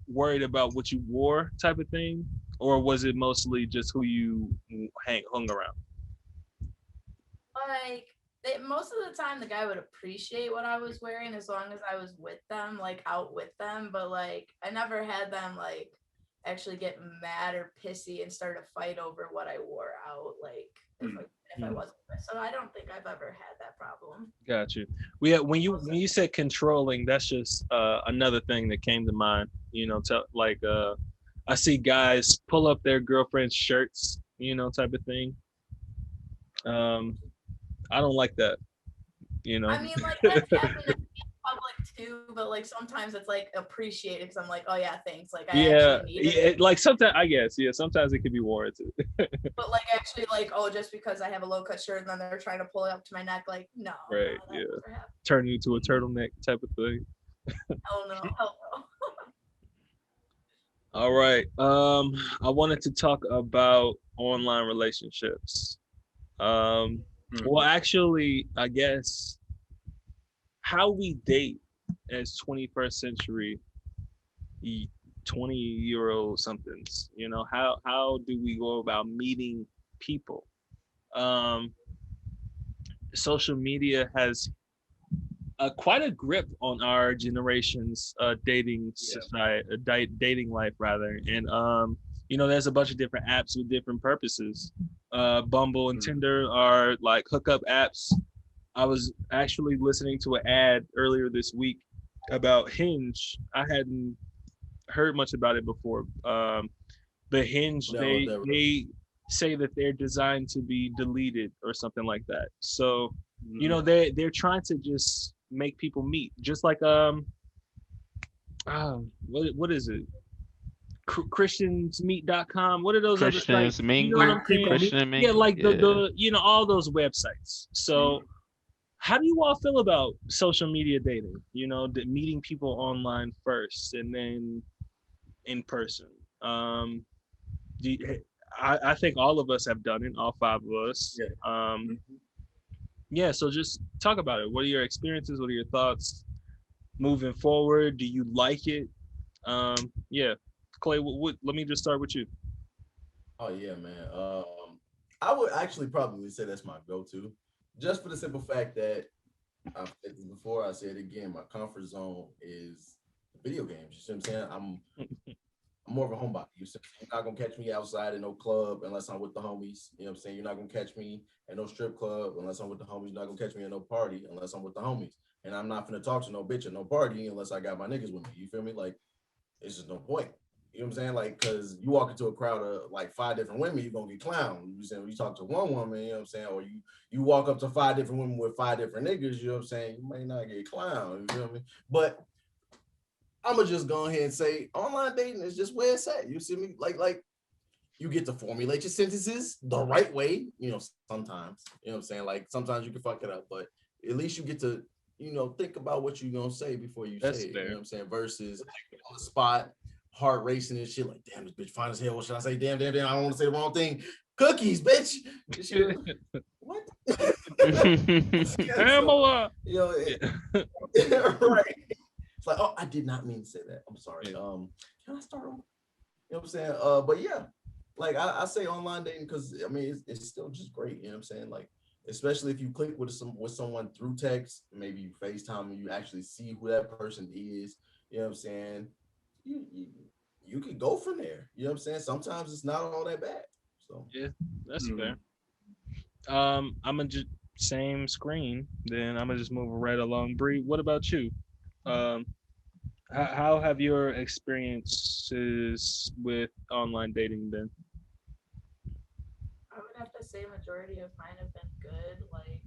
worried about what you wore type of thing, or was it mostly just who you hung around?
Like, most of the time the guy would appreciate what I was wearing as long as I was with them, like out with them, but like I never had them like actually get mad or pissy and start a fight over what I wore out, like if I wasn't with. So I don't think I've ever had that problem.
Got you. When you said controlling, that's just another thing that came to mind. I see guys pull up their girlfriend's shirts, type of thing. I don't like that.
I mean, like that's happening in public too, but like sometimes it's like appreciated because I'm like, oh yeah, thanks. Like I actually need it.
Like sometimes I guess, sometimes it could be warranted.
But like actually, like, oh, just because I have a low cut shirt and then they're trying to pull it up to my neck, like no.
Right.
No,
yeah. Turn it into a turtleneck type of thing.
Hell no.
All right. I wanted to talk about online relationships. Well, actually, I guess how we date as 21st century 20-year-old somethings. How do we go about meeting people? Social media has quite a grip on our generation's dating dating life rather, and there's a bunch of different apps with different purposes. Bumble and Tinder are like hookup apps. I was actually listening to an ad earlier this week about Hinge. I hadn't heard much about it before. The Hinge,
Download that.
they say that they're designed to be deleted or something like that. So you know they're trying to just make people meet, just like what is it? Christiansmeet.com. What are those other sites?
Christians
You know what I'm
mingle,
saying?
Christian
Yeah,
mingle.
like
Yeah.
the you know all those websites. So how do you all feel about social media dating? You know, meeting people online first and then in person. Do you, I think all of us have done it, all five of us.
Yeah.
Yeah, so just talk about it. What are your experiences? What are your thoughts moving forward? Do you like it? Yeah, Clay, let me just start with you.
Oh yeah, man. I would actually probably say that's my go-to, just for the simple fact that I've said this before. I said it again. My comfort zone is video games. You see what I'm saying? I'm more of a homebody. You're not gonna catch me outside in no club unless I'm with the homies. You know what I'm saying? You're not gonna catch me at no strip club unless I'm with the homies. You're not gonna catch me at no party unless I'm with the homies. And I'm not gonna talk to no bitch at no party unless I got my niggas with me. You feel me? Like, it's just no point. You know what I'm saying? Like, cause you walk into a crowd of like 5 different women, you're gonna get clowned. You saying, when you talk to one woman, you know what I'm saying, or you walk up to 5 different women with 5 different niggas, you know what I'm saying, you may not get clowned. You know what I mean? But I'm gonna just go ahead and say online dating is just where it's at. You see me? Like you get to formulate your sentences the right way, you know, sometimes. You know what I'm saying? Like sometimes you can fuck it up, but at least you get to, you know, think about what you're gonna say before you
That's
say it.
fair.
You know what I'm saying? Versus on the spot, heart racing and shit, like, damn, this bitch fine as hell. What should I say? Damn, I don't want to say the wrong thing. Cookies, bitch. What?
Pamela.
You know, right. It's like, oh, I did not mean to say that. I'm sorry.
Yeah.
Can I start over? You know what I'm saying? But yeah, like I say online dating because I mean it's still just great. You know what I'm saying? Like, especially if you click with someone through text, maybe you FaceTime and you actually see who that person is. You know what I'm saying? You can go from there. You know what I'm saying? Sometimes it's not all that bad. So
Yeah, that's fair. I'm gonna just same screen. Then I'm gonna just move right along. Bree, what about you? Um, how have your experiences with online dating been?
I would have to say majority of mine have been good, like a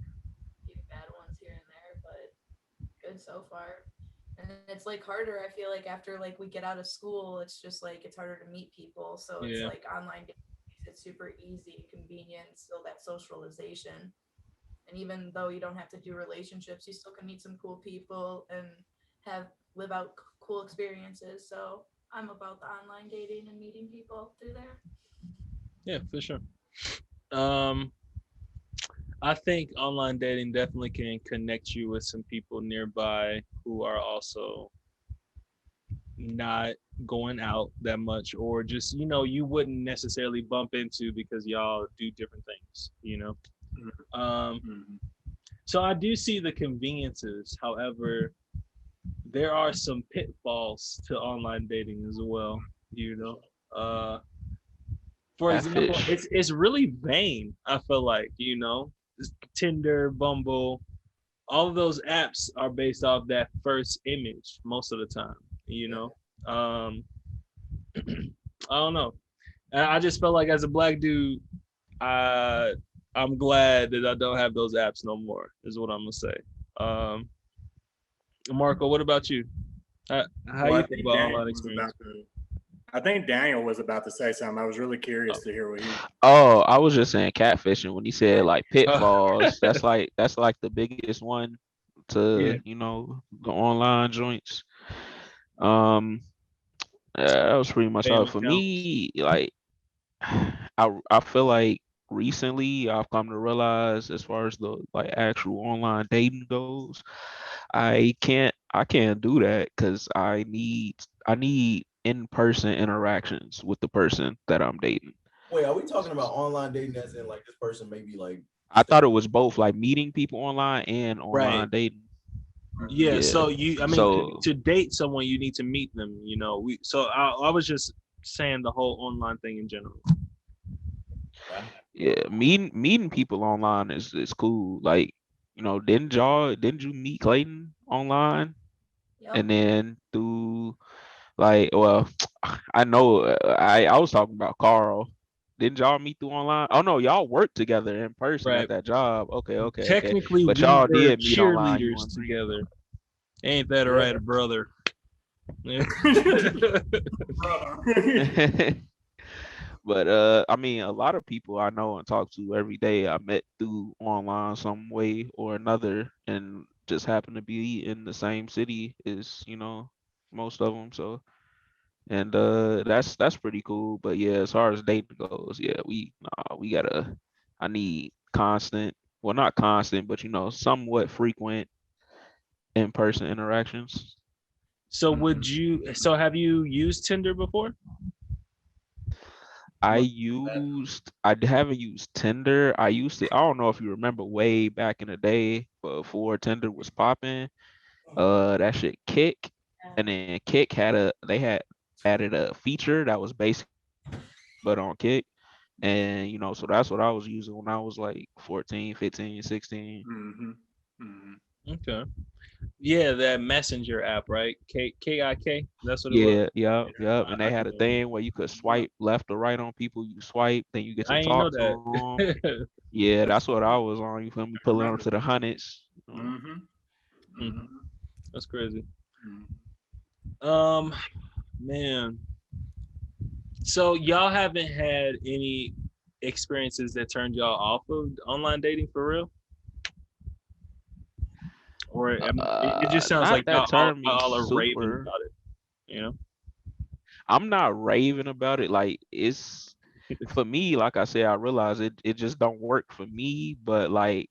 few bad ones here and there, but good so far. And it's like harder, I feel like after like we get out of school, it's just like it's harder to meet people. So it's
Yeah.
like online dating makes it super easy, convenient, still that socialization. And even though you don't have to do relationships, you still can meet some cool people and have live out cool experiences. So I'm about the online dating and meeting people through there.
Yeah, for sure. Um, I think online dating definitely can connect you with some people nearby who are also not going out that much, or just you wouldn't necessarily bump into because y'all do different things. So I do see the conveniences. However, there are some pitfalls to online dating as well. You know, for example,
Catfish.
it's really vain. I feel like Tinder, Bumble, all of those apps are based off that first image most of the time. Um, I don't know. I just felt like as a black dude, I I'm glad that I don't have those apps no more. Is what I'm gonna say. Um, Marco, what about you? How
Well,
you think about online experience?
I think Daniel was about to say something. I was really curious to hear what he.
Oh, I was just saying catfishing when he said like pitfalls. That's like the biggest one
Yeah.
to the online joints. Um, that was pretty much all
Spam
for
accounts.
me. Like, I feel like recently I've come to realize as far as the like actual online dating goes, I can't do that because I need in-person interactions with the person that I'm dating.
wait, are we talking about online dating as in like this person maybe like
I thought it was both like meeting people online and
Right.
online dating.
Yeah.
Yeah.
So I mean,
So
to date someone, you need to meet them. So I was just saying the whole online thing in general.
yeah, meeting people online is cool. Like, didn't you meet Clayton online? And
Yep.
then through Like, well, I know I was talking about Carl. Didn't y'all meet through online? Oh no, y'all worked together in person
Right.
at that job. Okay.
Technically,
But
we
y'all
were
did meet online. You
cheerleaders
and Bree.
together. Ain't that
Yeah.
right, brother? Yeah.
Brother.
But I mean, a lot of people I know and talk to every day I met through online some way or another, and just happen to be in the same city as most of them. So, and that's pretty cool. But yeah, as far as dating goes, yeah, we gotta. I need constant, well, not constant, but somewhat frequent in-person interactions.
So
Mhm.
so have you used Tinder before?
I haven't used Tinder. I used to, I don't know if you remember way back in the day, before Tinder was popping, that shit Kick. And then Kick they had added a feature that was basically but on Kick. And so that's what I was using when I was like 14, 15, 16.
Mhm. Mhm.
Okay. Yeah, that messenger app, right? KIK. That's what it was.
Yeah, yeah,
Yeah,
yeah. And
I
they
do
had a
know.
thing where you could swipe left or right on people. You swipe, then you get
I
to
ain't know
talk to them.
that.
Yeah, that's what I was on. You feel me?
I
Pulling up
remember
to the
that.
hundreds.
Mhm.
Hmm,
Mhm.
that's crazy.
Mhm.
Um, man. So y'all haven't had any experiences that turned y'all off of online dating for real? Or it just sounds
Not
like
that turned me
y'all are raving
super.
about it. You know?
I'm not raving about it. Like, it's for me, like I said, I realize it just don't work for me. But like,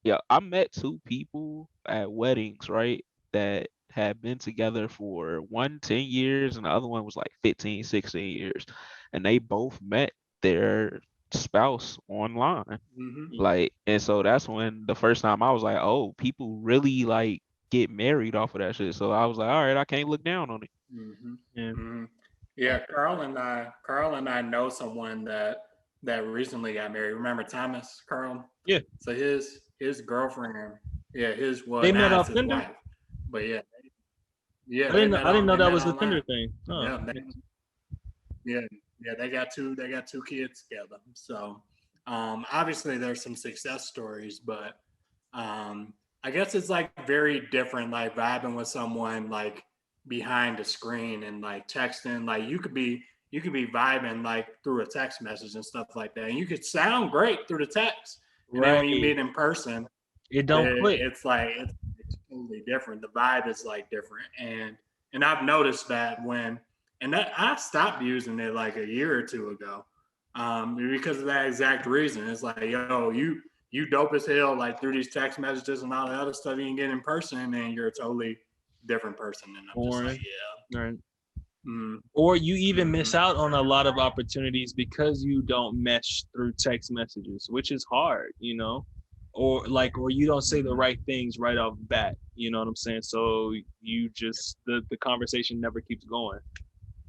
yeah, I met two people at weddings, right? That had been together for one 10 years and the other one was like 15, 16 years. And they both met their spouse online.
Mhm.
Like, and so that's when the first time I was like, oh, people really like get married off of that shit. So I was like, all right, I can't look down on it.
Mhm.
Yeah.
Mhm. Yeah, Carl and I know someone that recently got married. Remember Thomas, Carl?
Yeah.
So his girlfriend, yeah,
They met
now it's
off
his
Tinder?
wife. But yeah,
I didn't know
they
that
met
was the Tinder
online.
thing. Oh.
Yeah, yeah, yeah, they got two kids together. So obviously there's some success stories, but I guess it's like very different, like vibing with someone like behind the screen and like texting. Like you could be vibing like through a text message and stuff like that, and you could sound great through the text, and then when you
Right.
meet in person,
It don't click.
it's like it's totally different. The vibe is like different, and I've noticed that and that I stopped using it like a year or two ago, because of that exact reason. It's like, yo, you dope as hell like through these text messages and all the other stuff you can get in person, and you're a totally different person. And I'm just like,
Boring.
yeah,
Right.
mm,
Or you even
mm-hmm,
miss out on a lot of opportunities because you don't mesh through text messages, which is hard, or you don't say the
mm-hmm,
right things right off the bat. You know what I'm saying? So you just the conversation never keeps going.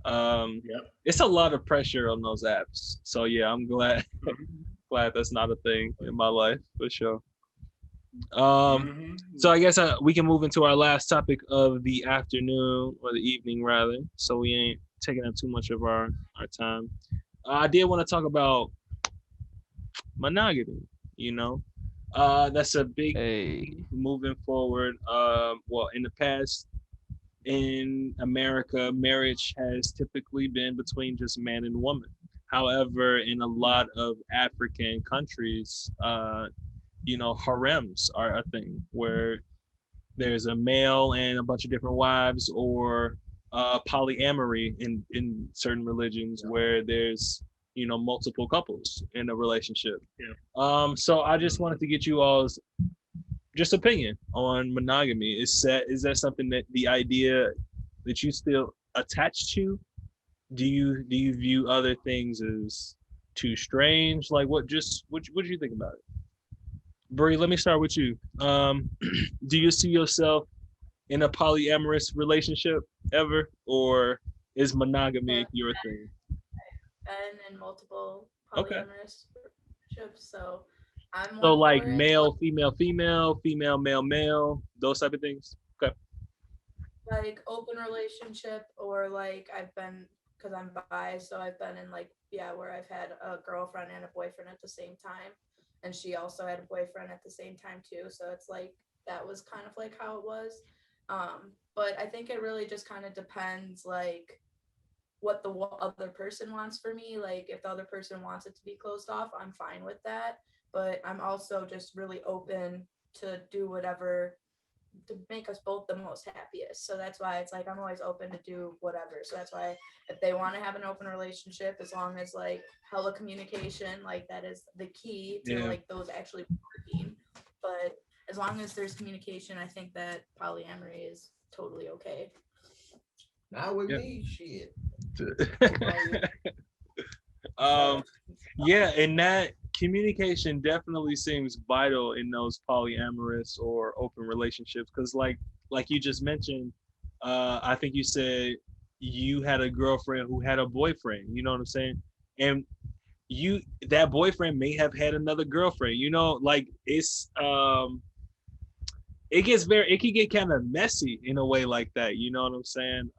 yep,
It's a lot of pressure on those apps. So yeah, I'm glad
mm-hmm,
glad that's not a thing in my life for sure. Um,
mm-hmm,
so I guess we can move into our last topic of the afternoon or the evening rather. So we ain't taking up too much of our time. I did want to talk about monogamy. You know, that's a big
Hey,
thing moving forward. Well, in the past, in America, marriage has typically been between just man and woman. However, in a lot of African countries, harems are a thing where there's a male and a bunch of different wives, or polyamory in certain religions where there's multiple couples in a relationship.
yeah,
So I just
mm-hmm.
wanted to get you all's just opinion on monogamy. Is that something that the idea that you still attached to? Do you view other things as too strange? Like what do you think about it? Bree, let me start with you. Do you see yourself in a polyamorous relationship ever, or is monogamy your thing?
Been in multiple
Okay.
polyamorous relationships, so I'm
So
one
like
for it.
male, female, female, female, male, male, those type of things. Okay.
like open relationship, or like I've been, because I'm bi, so I've been in like, yeah, where I've had a girlfriend and a boyfriend at the same time, and she also had a boyfriend at the same time too, so it's like that was kind of like how it was. But I think it really just kind of depends like what the other person wants for me. Like if the other person wants it to be closed off, I'm fine with that, but I'm also just really open to do whatever to make us both the most happiest. So that's why it's like I'm always open to do whatever. So that's why if they want to have an open relationship, as long as like hella communication, like that is the key to like those actually working. But as long as there's communication, I think that polyamory is totally okay.
Not with me, shit.
Yeah, and that communication definitely seems vital in those polyamorous or open relationships, because like you just mentioned, I think you said you had a girlfriend who had a boyfriend, you know what I'm saying? And that boyfriend may have had another girlfriend, you know, like it can get kind of messy in a way like that, you know what I'm saying?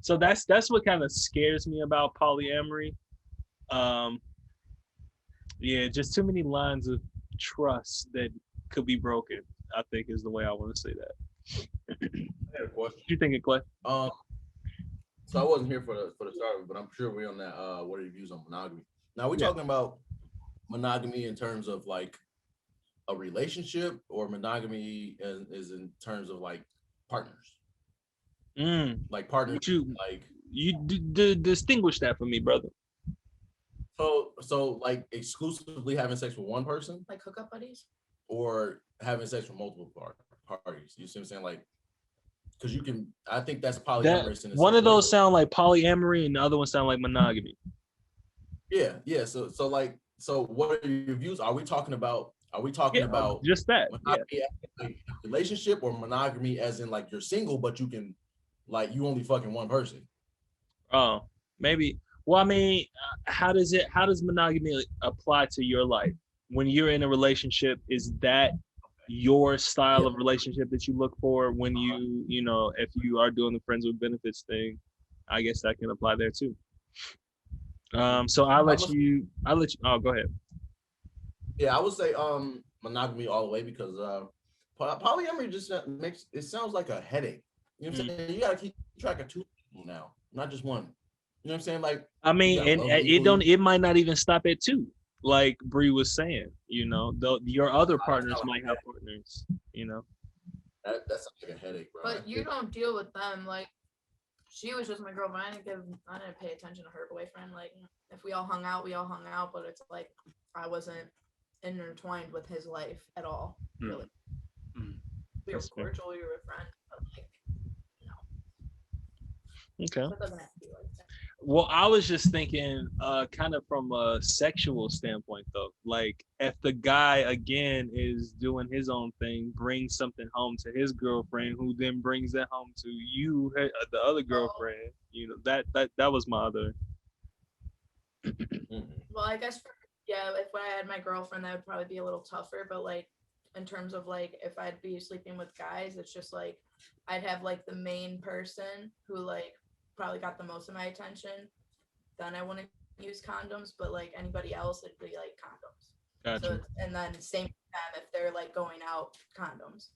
So that's what kind of scares me about polyamory. Yeah, just too many lines of trust that could be broken, I think, is the way I want to say that.
I had a question.
What you thinking, Clay?
So I wasn't here for the start of it, but I'm sure we're on that. What are your views on monogamy? Now we're talking about monogamy in terms of like a relationship, or monogamy is in terms of like partners. Like partners.
You distinguish that for me, brother.
So like exclusively having sex with one person,
like hookup buddies,
or having sex with multiple parties. You see what I'm saying? Like, because you can, I think that's polyamorous.
One of those sound like polyamory, and the other one sound like monogamy.
Yeah. So what are your views? Are we talking about
just that
monogamy as a relationship, or monogamy as in like you're single but you can, like, you only fucking one person?
Oh, maybe. Well, I mean, how does monogamy apply to your life when you're in a relationship? Is that your style of relationship that you look for when you know, if you are doing the friends with benefits thing? I guess that can apply there too. So I'll let you. Oh, go ahead.
Yeah, I would say monogamy all the way, because polyamory just sounds like a headache. You know what I'm saying? You gotta keep track of two people now, not just one. You know what I'm saying? Like,
I mean, and it might not even stop at two. Like Bree was saying, you know, your other partners might have partners, you know.
That sounds like a headache, bro.
But you don't deal with them. Like, she was just my girlfriend. I didn't pay attention to her boyfriend. Like, if we all hung out, but it's like I wasn't intertwined with his life at all, really. We were cordial, we were friends, but like, no.
Okay.
So it doesn't have to be like that.
Well, I was just thinking, kind of from a sexual standpoint, though. Like, if the guy again is doing his own thing, brings something home to his girlfriend, who then brings that home to you, the other girlfriend. You know, that was my other.
Well, I guess if I had my girlfriend, that would probably be a little tougher. But like, in terms of like, if I'd be sleeping with guys, it's just like I'd have like the main person who like probably got the most of my attention. Then I wouldn't use condoms, but like anybody else, it'd be like condoms.
Gotcha.
So, and then same with them, if they're like going out, condoms.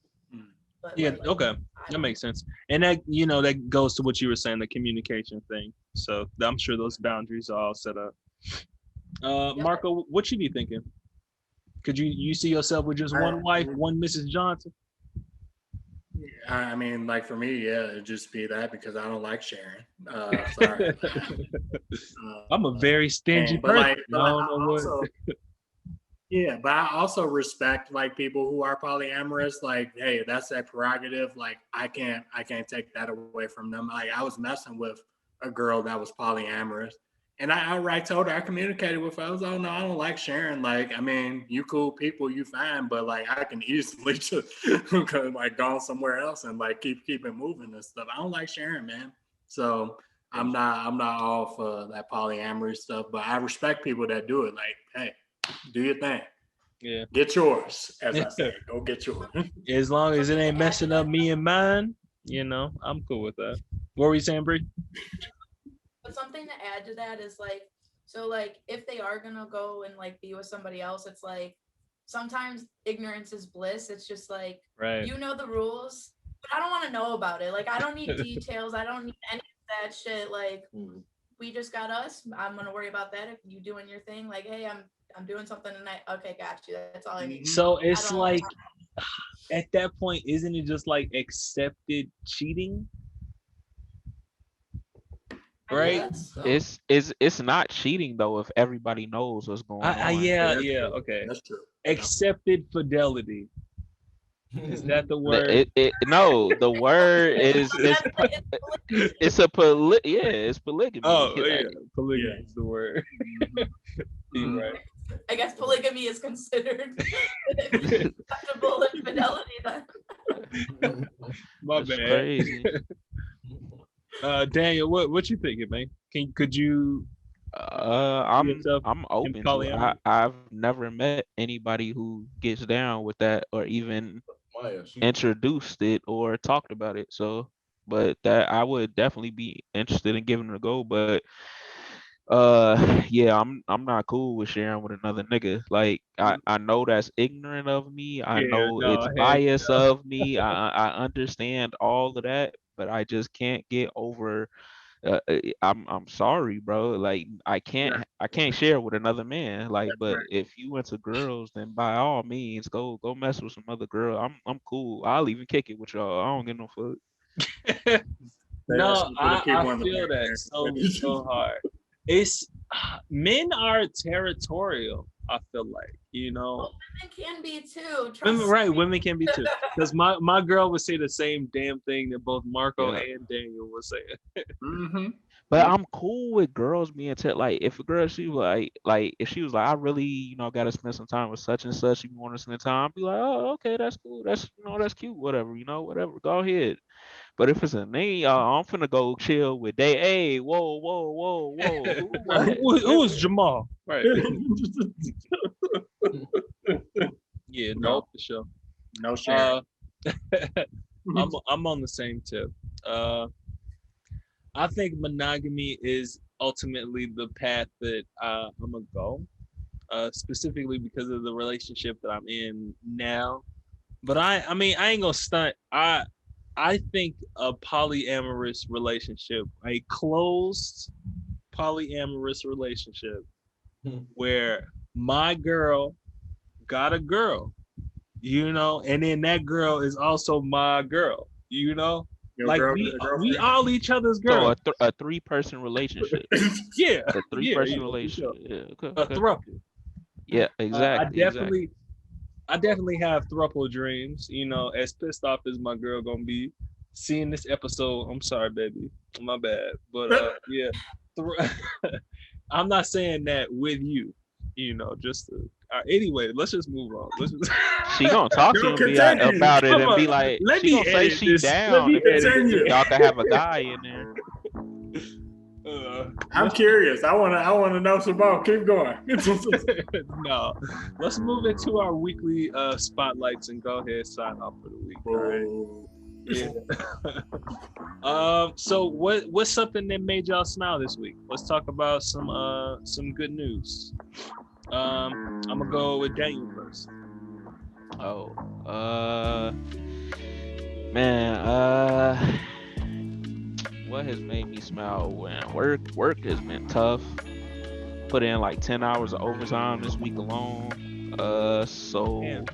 But
yeah, like, okay, that makes sense. And that, you know, that goes to what you were saying, the communication thing. So I'm sure those boundaries are all set up. Marco, what you be thinking? Could you see yourself with just one wife, one Mrs. Johnson?
I mean, like for me, yeah, it'd just be that, because I don't like sharing. Sorry.
I'm a very stingy person.
But I also respect like people who are polyamorous. Like, hey, that's their prerogative. Like, I can't take that away from them. Like, I was messing with a girl that was polyamorous, and I outright told her, I communicated with her. I was like, oh no, I don't like sharing. Like, I mean, you cool people, you fine, but like I can easily just like go somewhere else and like keep it moving and stuff. I don't like sharing, man. So I'm not all for that polyamory stuff, but I respect people that do it. Like, hey, do your thing.
Yeah.
Get yours, as I say. Go get yours.
As long as it ain't messing up me and mine, You know, I'm cool with that. What were you saying, Bree?
But something to add to that is like, so like if they are gonna go and like be with somebody else, it's like sometimes ignorance is bliss. It's just like
Right.
you know the rules, but I don't want to know about it. Like I don't need details. I don't need any of that shit. Like we just got us. I'm gonna worry about that if you doing your thing. Like, hey, I'm doing something tonight. Okay, got you. That's all I need.
So it's
I don't-
like at that point, isn't it just like accepted cheating? Right?
Yes.
So,
It's not cheating though if everybody knows what's going on.
Yeah,
That's
yeah,
true.
okay.
That's true.
Accepted fidelity. Is that the word?
No, the word is it's it's polygamy.
Oh, yeah,
Like,
polygamy
Yeah.
is the word. You're right.
I guess polygamy is considered acceptable infidelity then.
My
that's
bad.
crazy.
Daniel, what you thinking, man? Could you yourself
I'm open to it.
polyamory?
I've never met anybody who gets down with that or even
Maya, she
introduced it or talked about it. So, but that I would definitely be interested in giving it a go. But yeah, I'm not cool with sharing with another nigga. Like I know that's ignorant of me. I
Yeah,
know
no,
it's
heck
bias of me. I understand all of that, but I just can't get over I'm sorry, bro. Like I can't share with another man. Like, but
Right.
if you into girls, then by all means go mess with some other girl. I'm cool. I'll even kick it with y'all. I don't get no fuck.
No, I
on the
feel
back
that
there.
so hard. It's men are territorial. I feel like, you know,
Well, women can be too.
women,
Trust
right?
me.
Women can be too. Because my girl would say the same damn thing that both Marco
Yeah.
and Daniel were saying.
Mm-hmm.
But I'm cool with girls being like if a girl she was like if she was like I really gotta spend some time with such and such, you want to spend time, I'd be like, oh, okay, that's cool, that's that's cute, whatever, whatever, go ahead. But if it's a name, I'm finna go chill with they. Hey, whoa, who what?
Who is Jamal? Right. Yeah, no,
No.
for sure.
No sharing.
I'm on the same tip. I think monogamy is ultimately the path that I'm gonna go, specifically because of the relationship that I'm in now. But I mean, I ain't gonna stunt. I think a polyamorous relationship, a closed polyamorous relationship, where my girl got a girl, and then that girl is also my girl,
Your
like
girl,
we all each other's
So
girls.
a 3-person relationship,
Yeah,
a 3-person
for
relationship.
sure.
Yeah, okay,
A
okay.
throuple.
Yeah,
I
exactly.
definitely have throuple dreams. As pissed off as my girl gonna be seeing this episode. I'm sorry, baby, my bad. But yeah, I'm not saying that with you. Just anyway. Let's just move on. Let's just.
She gonna talk to
No,
you and be
continue.
about it
Come
and be
on,
like,
let
she
me
gonna say
edit
she
this. Let
down
me
if
edit
continue.
y'all can have a guy in there.
I'm curious. I wanna know some more. Keep going.
No, let's move into our weekly spotlights and go ahead and sign off for the week. All right. Yeah. So what's something that made y'all smile this week? Let's talk about some good news. I'm gonna go with Daniel first.
Oh, man, what has made me smile? When work has been tough. Put in like 10 hours of overtime this week alone. So
Damn.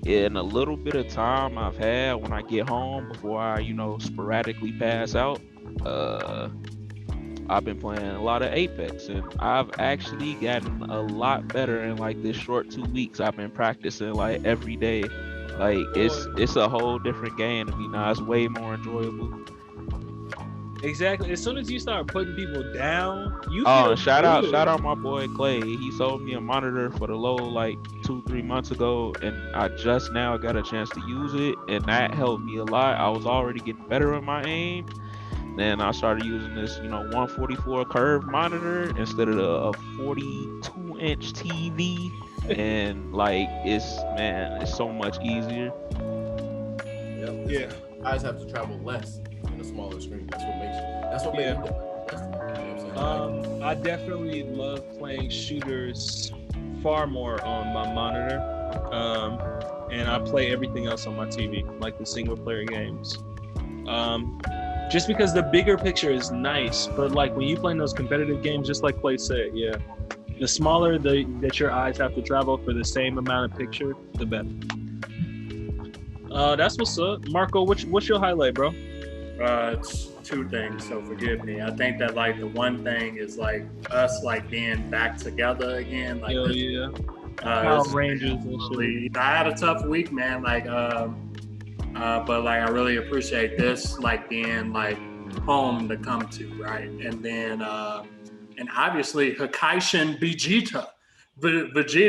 in a little bit of time I've had when I get home before I, sporadically pass out, I've been playing a lot of Apex, and I've actually gotten a lot better in like this short 2 weeks. I've been practicing like every day. Like it's a whole different game to me now. It's way more enjoyable.
Exactly. As soon as you start putting people down, you
Oh,
feel
and
good.
shout out my boy Clay. He sold me a monitor for the low like 2-3 months ago, and I just now got a chance to use it, and that helped me a lot. I was already getting better at my aim. Then I started using this, 144 curved monitor instead of a 42-inch TV, and like it's so much easier.
Yeah.
eyes have to travel less in a smaller screen. That's what makes it. That's what
Yeah.
makes it. You know what I'm saying?
I definitely love playing shooters far more on my monitor. And I play everything else on my TV, like the single player games. Just because the bigger picture is nice, but like when you play those competitive games, just like Clay said, yeah, the smaller that your eyes have to travel for the same amount of picture, the better. That's what's up, Marco. What's your highlight, bro?
It's two things, so forgive me. I think that like the one thing is like us like being back together again. Like
Hell yeah.
Power
Rangers and shit.
I had a tough week, man. Like but like I really appreciate this like being like home to come to, right? And then and obviously Hakaishin Vegeta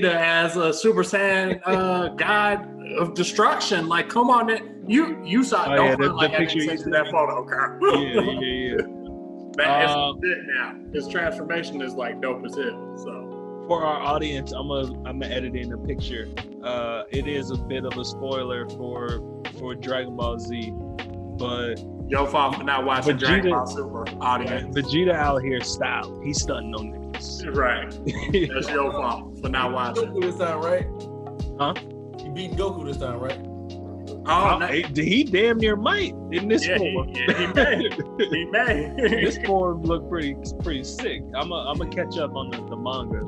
as a Super Saiyan god of destruction. Like, come on, man. You saw
the picture you
sent you that photo, girl.
Yeah.
Man, it's it now. His transformation is like dope as hell. So
for our audience, I'm gonna edit in a picture. It is a bit of a spoiler for Dragon Ball Z, but
your fault for not watching Dragon Ball Super, audience.
Vegeta out here style. He's stunting on niggas.
Right. That's your fault for not watching.
Goku this time, right?
Huh?
You beat Goku this time, right?
He damn near might in this form.
He may.
This form looked pretty sick. I'm gonna catch up on the manga.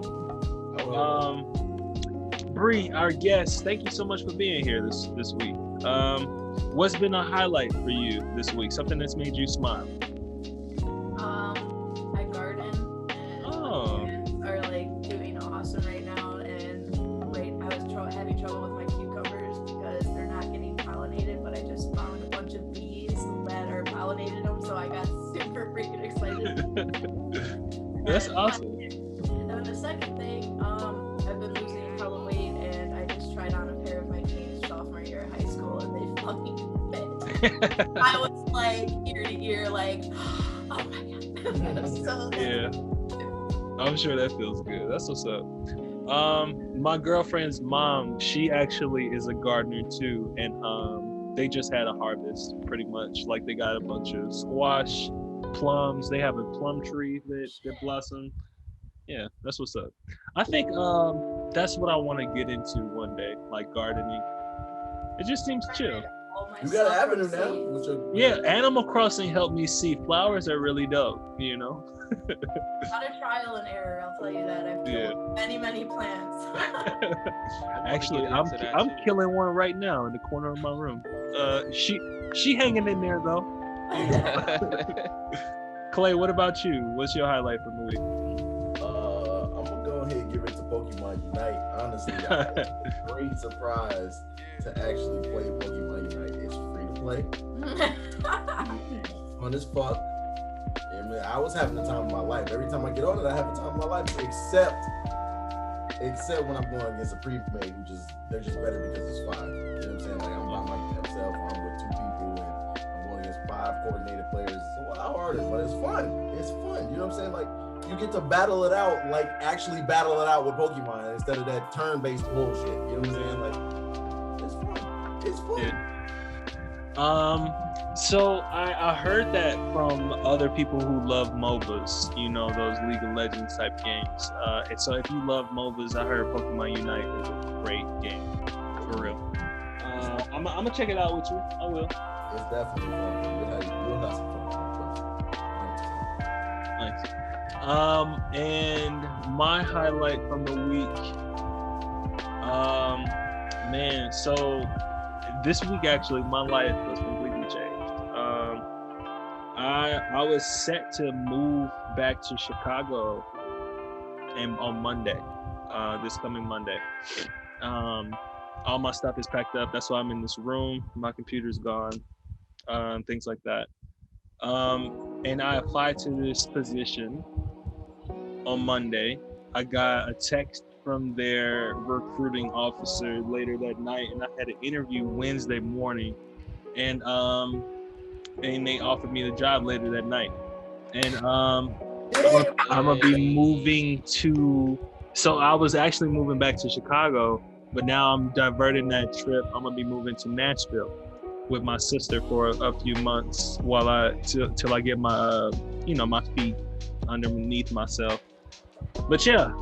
Bree, our guest, thank you so much for being here this week. What's been a highlight for you this week? Something that's made you smile?
I garden and my plants are like doing awesome right now. And I was having trouble with my cucumbers because they're not getting pollinated, but I just found a bunch of bees that are pollinating them, so I got super freaking excited.
That's awesome.
And then the second thing, I've been losing hella weight, and I just tried on a pair of my jeans sophomore year of high school, and they fucking fit. I was like ear to ear, like, oh my god. So
yeah, I'm sure that feels good. That's what's up. My girlfriend's mom, she actually is a gardener too, and they just had a harvest pretty much. Like they got a bunch of squash, plums. They have a plum tree that blossomed. Yeah, that's what's up. I think that's what I want to get into one day, like gardening. It just seems chill.
You got an avenue now.
Yeah, Animal Crossing helped me see flowers are really dope, you know?
Not a trial and error, I'll tell you that. I've killed many plants.
Actually, I'm killing one right now in the corner of my room. She hanging in there though. Clay, what about you? What's your highlight from the week?
I'm gonna go ahead and give it to Pokemon Unite. Honestly, I had a great surprise to actually play Pokemon Unite. It's free to play. Fun as fuck. I was having the time of my life. Every time I get on it, I have the time of my life. Except when I'm going against a pre-made, they're just better because it's 5. You know what I'm saying? Like I'm by myself, or I'm with 2 people, and I'm going against 5 coordinated players. It's a lot harder, but it's fun. It's fun. You know what I'm saying? Like you get to battle it out, like actually battle it out with Pokemon instead of that turn-based bullshit. You know what I'm saying? Like it's fun. It's fun.
Yeah. So I heard that from other people who love MOBAs, you know, those League of Legends type games. And so if you love MOBAs, I heard Pokemon Unite is a great game, for real. I'm gonna check it out with you. I will.
It's definitely fun. We'll have some fun.
Nice. And my highlight from the week, man, so this week actually my life was completely changed. I was set to move back to Chicago and on Monday, this coming Monday. All my stuff is packed up. That's why I'm in this room. My computer's gone, things like that. And I applied to this position on Monday. I got a text from their recruiting officer later that night, and I had an interview Wednesday morning, and they offered me the job later that night. And I'm gonna be moving to. So I was actually moving back to Chicago, but now I'm diverting that trip. I'm gonna be moving to Nashville. with my sister for a few months while till I get my my feet underneath myself. But yeah,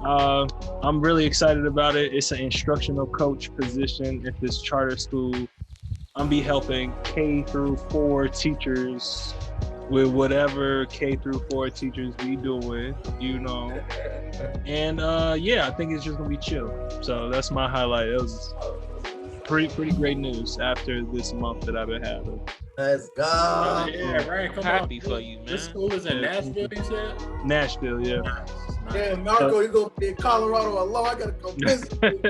I'm really excited about it. It's an instructional coach position at this charter school. I'm be helping K through 4 teachers with whatever K through 4 teachers we doing, And yeah, I think it's just gonna be chill. So that's my highlight. It was pretty great news after this month that I've been having.
Let's go.
Yeah, right. Come
Happy
on.
for you, man.
This school is in Nashville, you said?
Nashville, yeah.
Nice.
Yeah, Marco, you gonna be in Colorado alone. I gotta go visit you.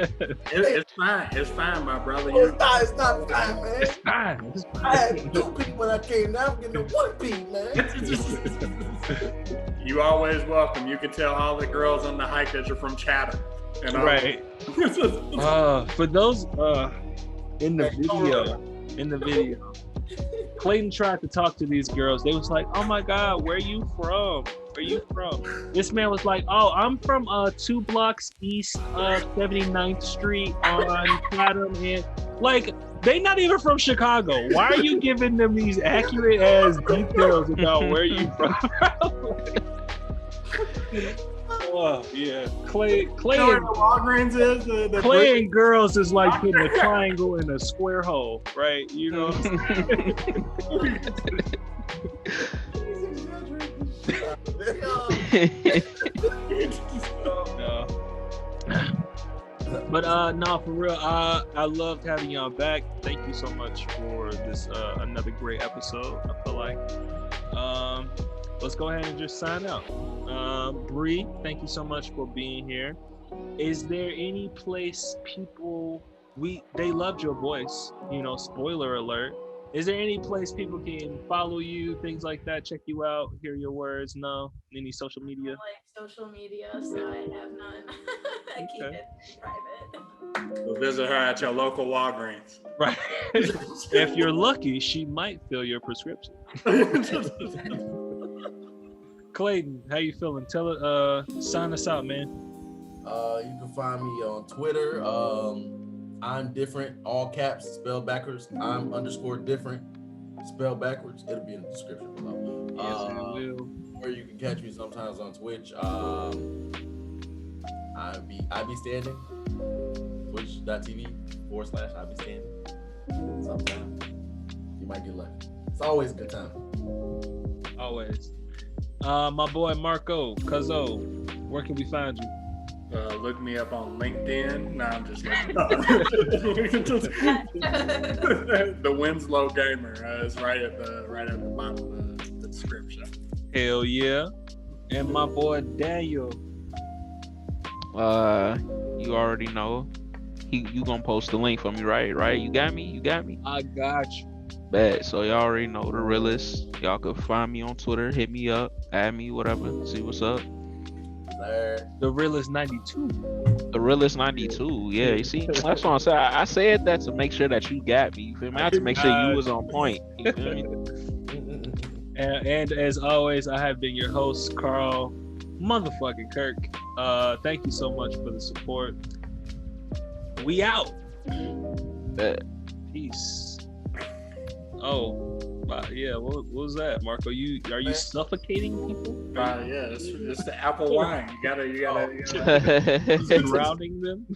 It's fine. It's fine, my brother.
Oh, it's not fine, man.
It's fine. It's
I
fine.
had 2 P when I came. Now I'm getting a 1 P, man.
You always welcome. You can tell all the girls on the hike that you're from Chatham. And
Right. For those in the video, Clayton tried to talk to these girls. They was like, "Oh my God, where you from? Where you from?" This man was like, "Oh, I'm from 2 blocks east of 79th Street on Chatham." And like, they not even from Chicago. Why are you giving them these accurate ass details about where you from? Oh yeah, Clay
Walgreens is
Clay and girls is like putting a triangle in a square hole, right? No. But no, for real, I loved having y'all back. Thank you so much for this another great episode. I feel like let's go ahead and just sign out. Bree, thank you so much for being here. Is there any place people they loved your voice? Spoiler alert. Is there any place people can follow you, things like that, check you out, hear your words? No? Any social media?
Like social media, so I have none. I keep it private.
We'll visit her at your local Walgreens.
Right. If you're lucky, she might fill your prescription. Clayton, how you feeling? Sign us out, man.
You can find me on Twitter. I'm different, all caps, spelled backwards. I'm _different, spelled backwards. It'll be in the description below.
Yes, it will.
Or you can catch me sometimes on Twitch. I be standing. Twitch.tv/I be standing. Sometimes you might get lucky. It's always a good time.
Always. My boy Marco Cuzzo, where can we find you?
Look me up on LinkedIn. No, I'm just the Winslow Gamer is right at the bottom of the description.
Hell yeah. And my boy Daniel.
You already know. You gonna post the link for me, right? You got me?
I got you.
Bet. So y'all already know the realest. Y'all can find me on Twitter, hit me up, add me, whatever, see what's up.
The realest 92.
The realest 92. Yeah, you see, that's what I'm saying. I said that to make sure that you got me. You feel me? I had to make sure you was on point. You feel me?
And as always, I have been your host, Carl motherfucking Kirk. Thank you so much for the support. We out.
Bet.
Peace. Oh, yeah. What was that, Marco? Are you suffocating people?
Yeah, it's the apple wine. You gotta
Drowning them.